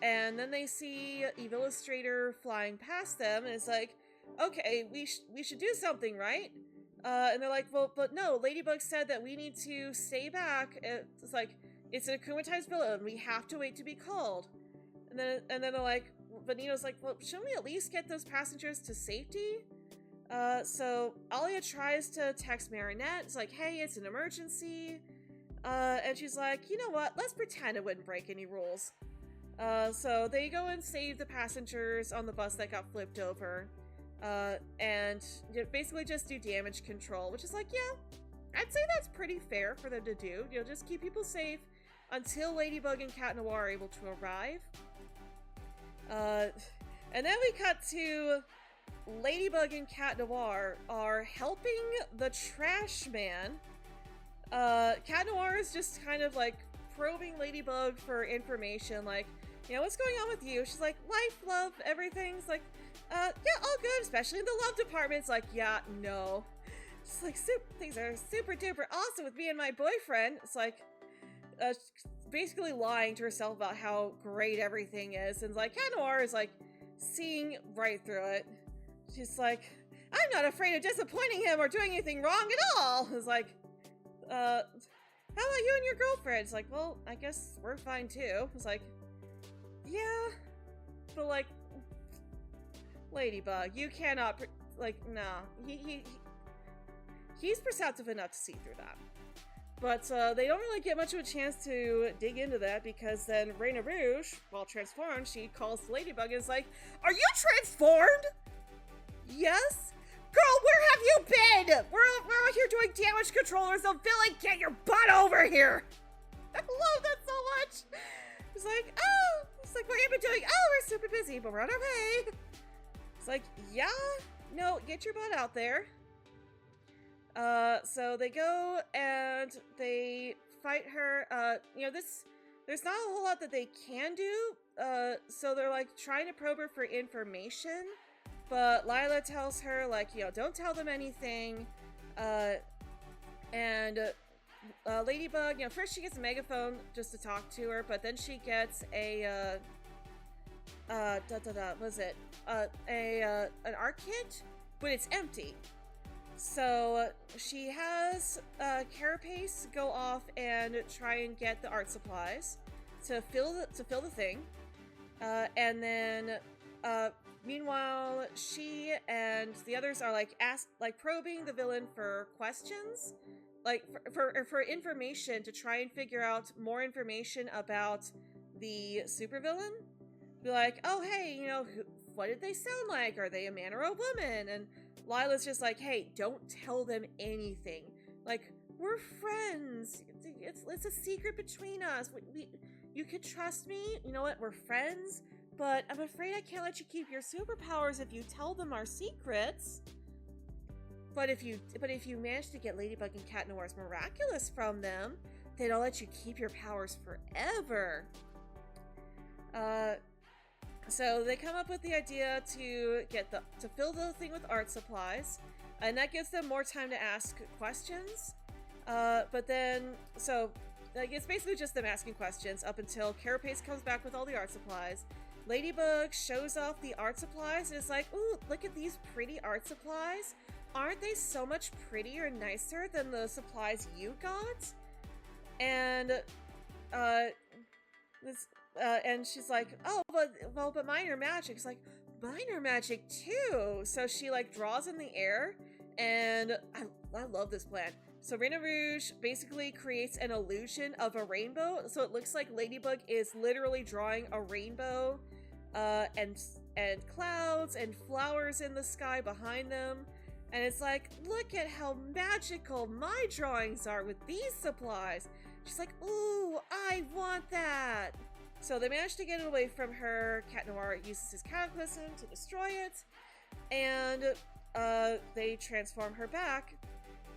then they see Illustrator flying past them, and it's like, okay, we should do something, right? And they're like, well, but no, Ladybug said that we need to stay back. It's like, it's an akumatized villain. We have to wait to be called. And then they're like, but Nino's like, well, shouldn't we at least get those passengers to safety? So Alia tries to text Marinette. It's like, hey, it's an emergency. And she's like, you know what? Let's pretend it wouldn't break any rules. So they go and save the passengers on the bus that got flipped over. And basically just do damage control, which is like, yeah, I'd say that's pretty fair for them to do. You know, just keep people safe until Ladybug and Cat Noir are able to arrive. And then we cut to Ladybug and Cat Noir are helping the trash man. Cat Noir is just kind of like probing Ladybug for information, like, you know, what's going on with you? She's like, life, love, everything's like, yeah, all good, especially in the love department. It's like, yeah, no. She's like, things are super duper awesome with me and my boyfriend. It's like, basically lying to herself about how great everything is, and like Cat Noir is like seeing right through it. She's like, I'm not afraid of disappointing him or doing anything wrong at all. It's like, how about you and your girlfriend? It's like, well, I guess we're fine too. It's like, yeah, but like, Ladybug, you cannot, like, nah, he's perceptive enough to see through that. But they don't really get much of a chance to dig into that, because then Reina Rouge, while transformed, she calls Ladybug and is like, are you transformed? Yes? Girl, where have you been? We're out here doing damage control or some villain. Get your butt over here. I love that so much. It's like, oh, it's like, what have you been doing? Oh, we're super busy, but we're on our way. It's like, yeah, no, get your butt out there. So they go and they fight her. There's not a whole lot that they can do. So they're like trying to probe her for information. But Lila tells her, like, don't tell them anything. Ladybug, first she gets a megaphone just to talk to her, but then she gets a, what is it? An art kit, but it's empty. So she has Carapace go off and try and get the art supplies to fill the thing, and then meanwhile she and the others are like probing the villain for questions, like for information, to try and figure out more information about the supervillain. Be like, oh hey, what did they sound like? Are they a man or a woman? And Lila's just like, hey, don't tell them anything. Like, we're friends. It's a secret between us. You can trust me. You know what? We're friends. But I'm afraid I can't let you keep your superpowers if you tell them our secrets. But if you manage to get Ladybug and Cat Noir's miraculous from them, then I'll let you keep your powers forever. So they come up with the idea to fill the thing with art supplies, and that gives them more time to ask questions. But then, so like it's basically just them asking questions up until Carapace comes back with all the art supplies. Ladybug shows off the art supplies and is like, ooh, look at these pretty art supplies. Aren't they so much prettier and nicer than the supplies you got? And and she's like, oh, but mine are magic. It's like, mine are magic too. So she like draws in the air, and I love this plan. So Reina Rouge basically creates an illusion of a rainbow. So it looks like Ladybug is literally drawing a rainbow, and clouds and flowers in the sky behind them. And it's like, look at how magical my drawings are with these supplies. She's like, ooh, I want that. So they manage to get it away from her. Cat Noir uses his cataclysm to destroy it, and they transform her back.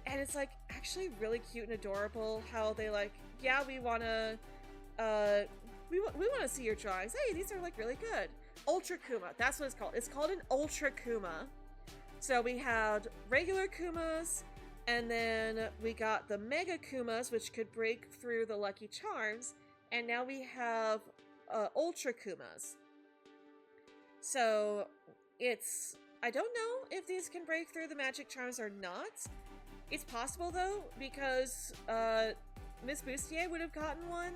And it's like actually really cute and adorable how they like, yeah, we wanna see your drawings. Hey, these are like really good. Ultra Kuma, that's what it's called. It's called an Ultra Kuma. So we had regular Kumas, and then we got the Mega Kumas, which could break through the Lucky Charms, and now we have Ultra Kumas. So I don't know if these can break through the magic charms or not. It's possible though, because Miss Bustier would have gotten one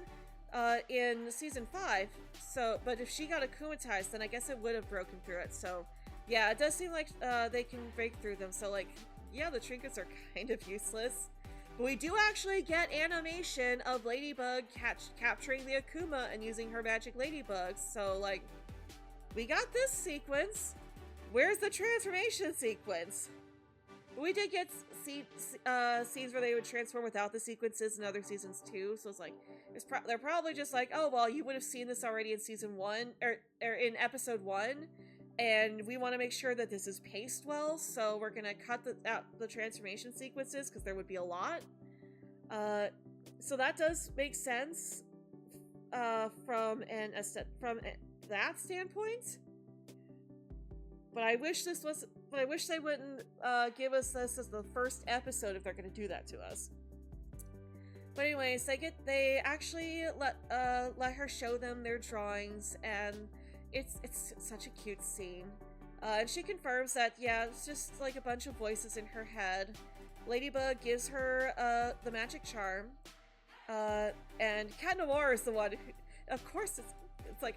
in season 5. So, but if she got akumatized, then I guess it would have broken through it. So yeah, it does seem like they can break through them. So like, yeah, the trinkets are kind of useless. But we do actually get animation of Ladybug capturing the Akuma and using her magic ladybugs. So like, we got this sequence. Where's the transformation sequence? We did get scenes where they would transform without the sequences in other seasons too. So it's like, they're probably just like, oh well, you would have seen this already in season 1 or in episode 1. And we want to make sure that this is paced well, so we're gonna cut out the transformation sequences because there would be a lot. So that does make sense from that standpoint. But I wish they wouldn't give us this as the first episode if they're gonna do that to us. But anyways, they actually let her show them their drawings, and it's such a cute scene. And she confirms that, yeah, it's just like a bunch of voices in her head. Ladybug gives her the magic charm, and Cat Noir is the one who, of course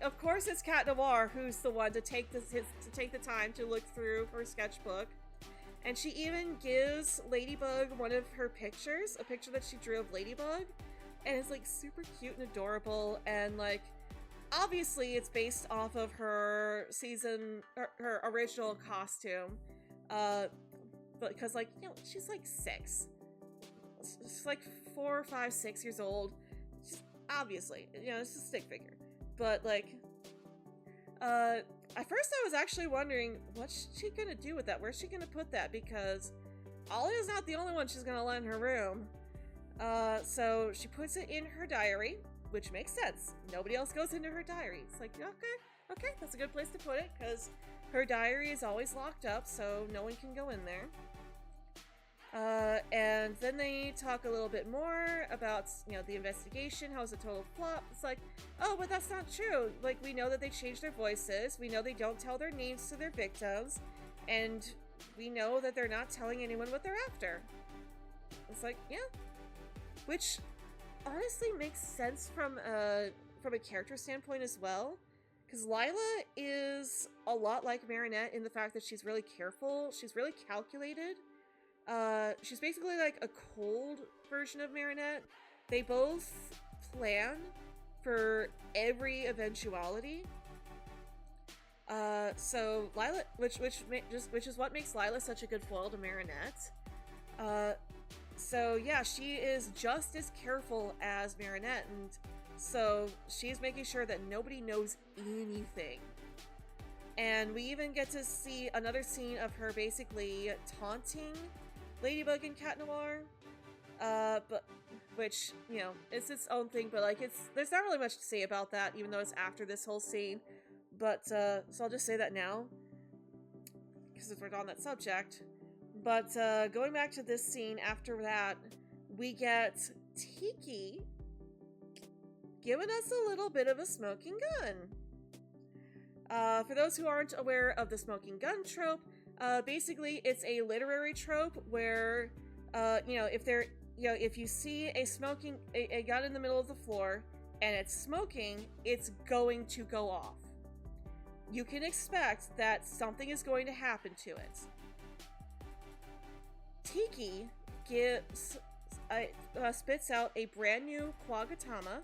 of course it's Cat Noir who's the one to take the time to look through her sketchbook. And she even gives Ladybug one of her pictures, a picture that she drew of Ladybug, and it's like super cute and adorable, and like obviously it's based off of her her original costume, because like, you know, she's like 6, she's like 4, 5, 6 years old. She's obviously, you know, it's a stick figure, but like, at first I was actually wondering, what's she gonna do with that? Where's she gonna put that? Because Alia's not the only one she's gonna let in her room. So she puts it in her diary, which makes sense. Nobody else goes into her diary. It's like, okay, that's a good place to put it, because her diary is always locked up, so no one can go in there. And then they talk a little bit more about, you know, the investigation, how it's a total flop. It's like, oh, but that's not true. Like, we know that they changed their voices. We know they don't tell their names to their victims. And we know that they're not telling anyone what they're after. It's like, yeah. Which honestly makes sense from a character standpoint as well. Because Lila is a lot like Marinette in the fact that she's really careful. She's really calculated. She's basically like a cold version of Marinette. They both plan for every eventuality. So Lila, which is what makes Lila such a good foil to Marinette. So yeah, she is just as careful as Marinette, and so she's making sure that nobody knows anything. And we even get to see another scene of her basically taunting Ladybug and Cat Noir, but which, you know, it's its own thing, but like, there's not really much to say about that, even though it's after this whole scene. But so I'll just say that now, because we're on that subject. But going back to this scene, after that, we get Tiki giving us a little bit of a smoking gun. For those who aren't aware of the smoking gun trope, basically it's a literary trope where, you know, if you see a gun in the middle of the floor and it's smoking, it's going to go off. You can expect that something is going to happen to it. Tiki spits out a brand new Quagatama,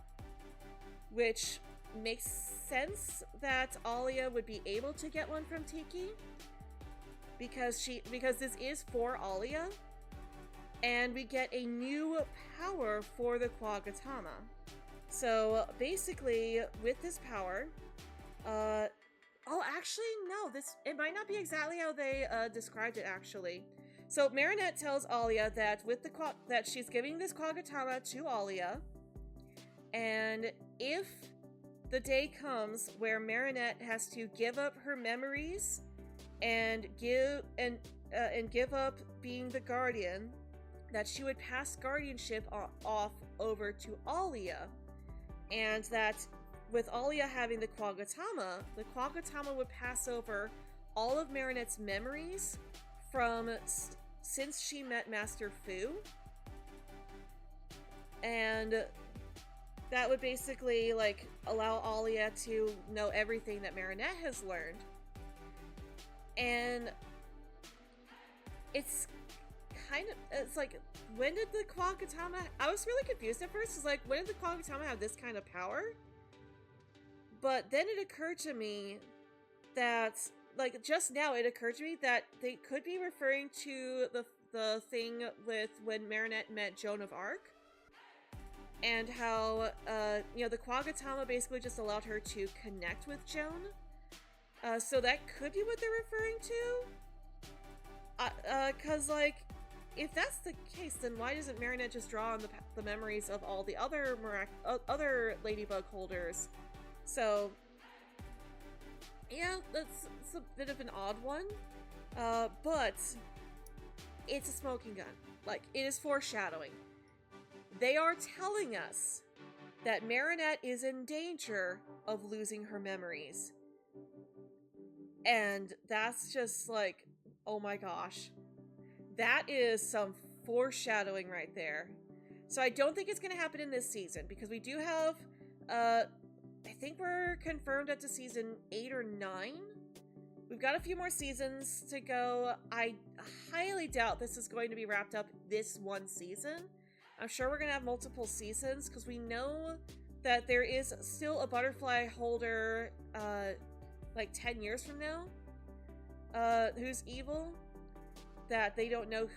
which makes sense that Alia would be able to get one from Tiki, because this is for Alia, and we get a new power for the Quagatama. So basically, with this power, actually no, it might not be exactly how they described it actually. So Marinette tells Alia that that she's giving this Quagatama to Alia, and if the day comes where Marinette has to give up her memories and give up being the guardian, that she would pass guardianship off over to Alia, and that with Alia having the Quagatama would pass over all of Marinette's memories from since she met Master Fu, and that would basically like allow Alia to know everything that Marinette has learned. And it's like, when did the Quagatama, I was really confused at first. It's like, when did the Quagatama have this kind of power? But then it occurred to me that, like, just now it occurred to me that they could be referring to the thing with when Marinette met Joan of Arc, and how, you know, the Quagatama basically just allowed her to connect with Joan. So that could be what they're referring to. Cause like, if that's the case, then why doesn't Marinette just draw on the memories of all the other other Ladybug holders? So yeah, it's a bit of an odd one. But it's a smoking gun. Like, it is foreshadowing. they are telling us that Marinette is in danger of losing her memories. And that's just like, oh my gosh. That is some foreshadowing right there. So I don't think it's going to happen in this season, because we do have, I think we're confirmed up to season 8 or 9. We've got a few more seasons to go. I highly doubt this is going to be wrapped up this one season. I'm sure we're going to have multiple seasons, because we know that there is still a butterfly holder, like 10 years from now, who's evil, that they don't know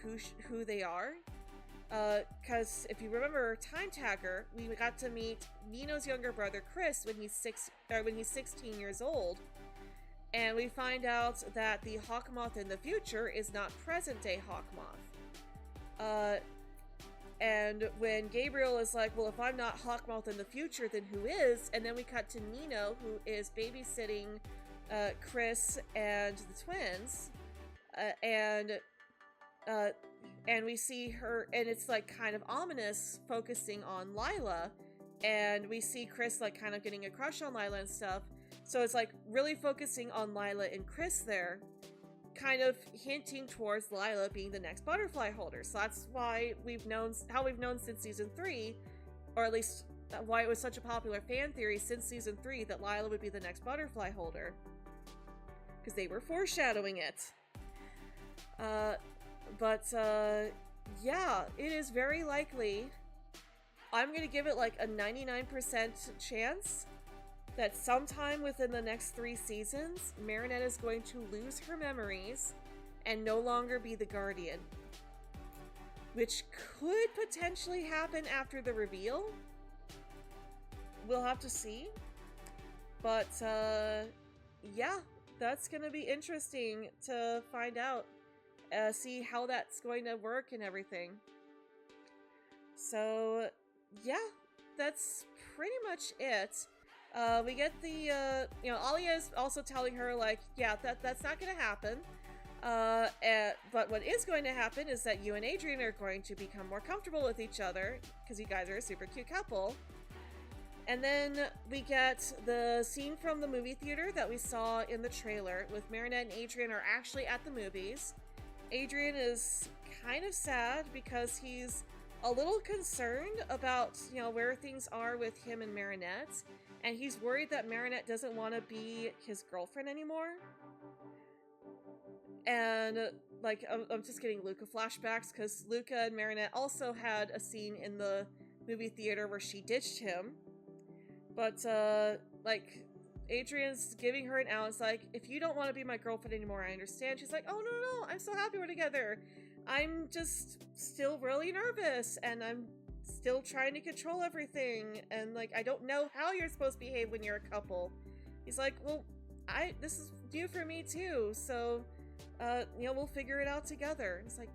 who they are. Because if you remember Time Tagger, we got to meet Nino's younger brother Chris when he's 16 years old, and we find out that the Hawkmoth in the future is not present-day Hawkmoth. And when Gabriel is like, well, if I'm not Hawkmoth in the future, then who is? And then we cut to Nino, who is babysitting Chris and the twins, and we see her, and it's like kind of ominous, focusing on Lila, and we see Chris like kind of getting a crush on Lila and stuff. So it's like really focusing on Lila and Chris there, kind of hinting towards Lila being the next butterfly holder. So that's why we've known since season 3, or at least why it was such a popular fan theory since season 3, that Lila would be the next butterfly holder, because they were foreshadowing it. But yeah, it is very likely. I'm gonna give it like a 99% chance that sometime within the next 3 seasons, Marinette is going to lose her memories and no longer be the Guardian. Which could potentially happen after the reveal. We'll have to see. But yeah, that's gonna be interesting to find out. See how that's going to work and everything. So yeah, that's pretty much it. We get the, Alia is also telling her, like, yeah, that's not going to happen. But what is going to happen is that you and Adrian are going to become more comfortable with each other, because you guys are a super cute couple. And then we get the scene from the movie theater that we saw in the trailer, with Marinette and Adrian are actually at the movies. Adrian is kind of sad because he's a little concerned about, where things are with him and Marinette. And he's worried that Marinette doesn't want to be his girlfriend anymore. And, like, I'm just getting Luca flashbacks, because Luca and Marinette also had a scene in the movie theater where she ditched him. But, like, Adrian's giving her an out. It's like, if you don't want to be my girlfriend anymore, I understand. She's like, oh, no, I'm so happy we're together. I'm just still really nervous, and I'm still trying to control everything, and, like, I don't know how you're supposed to behave when you're a couple. He's like, well, this is new for me too, so, we'll figure it out together. And it's like,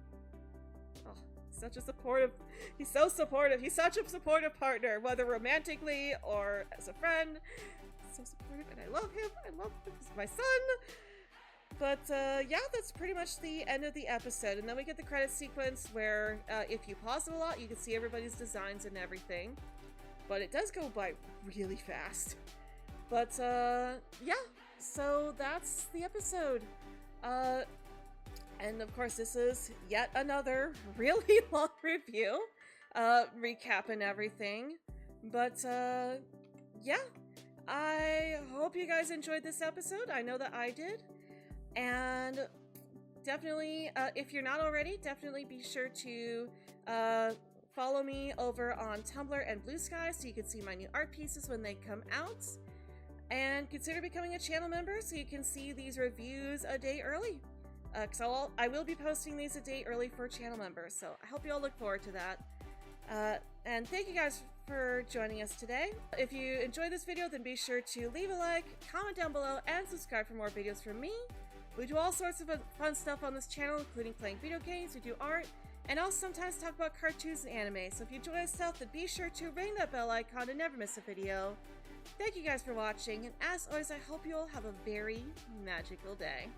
oh, he's so supportive. He's such a supportive partner, whether romantically or as a friend. So supportive, and I love him. He's my son. But yeah, that's pretty much the end of the episode. And then we get the credits sequence where if you pause it a lot, you can see everybody's designs and everything. But it does go by really fast. But yeah, so that's the episode. And of course, this is yet another really long review, recap and everything. But yeah, I hope you guys enjoyed this episode. I know that I did. And definitely, if you're not already, definitely be sure to follow me over on Tumblr and Blue Sky so you can see my new art pieces when they come out. And consider becoming a channel member so you can see these reviews a day early. Because I will be posting these a day early for channel members, so I hope you all look forward to that. And thank you guys for joining us today. If you enjoyed this video, then be sure to leave a like, comment down below, and subscribe for more videos from me. We do all sorts of fun stuff on this channel, including playing video games, we do art, and also sometimes talk about cartoons and anime. So if you enjoy this stuff, then be sure to ring that bell icon to never miss a video. Thank you guys for watching, and as always, I hope you all have a very magical day.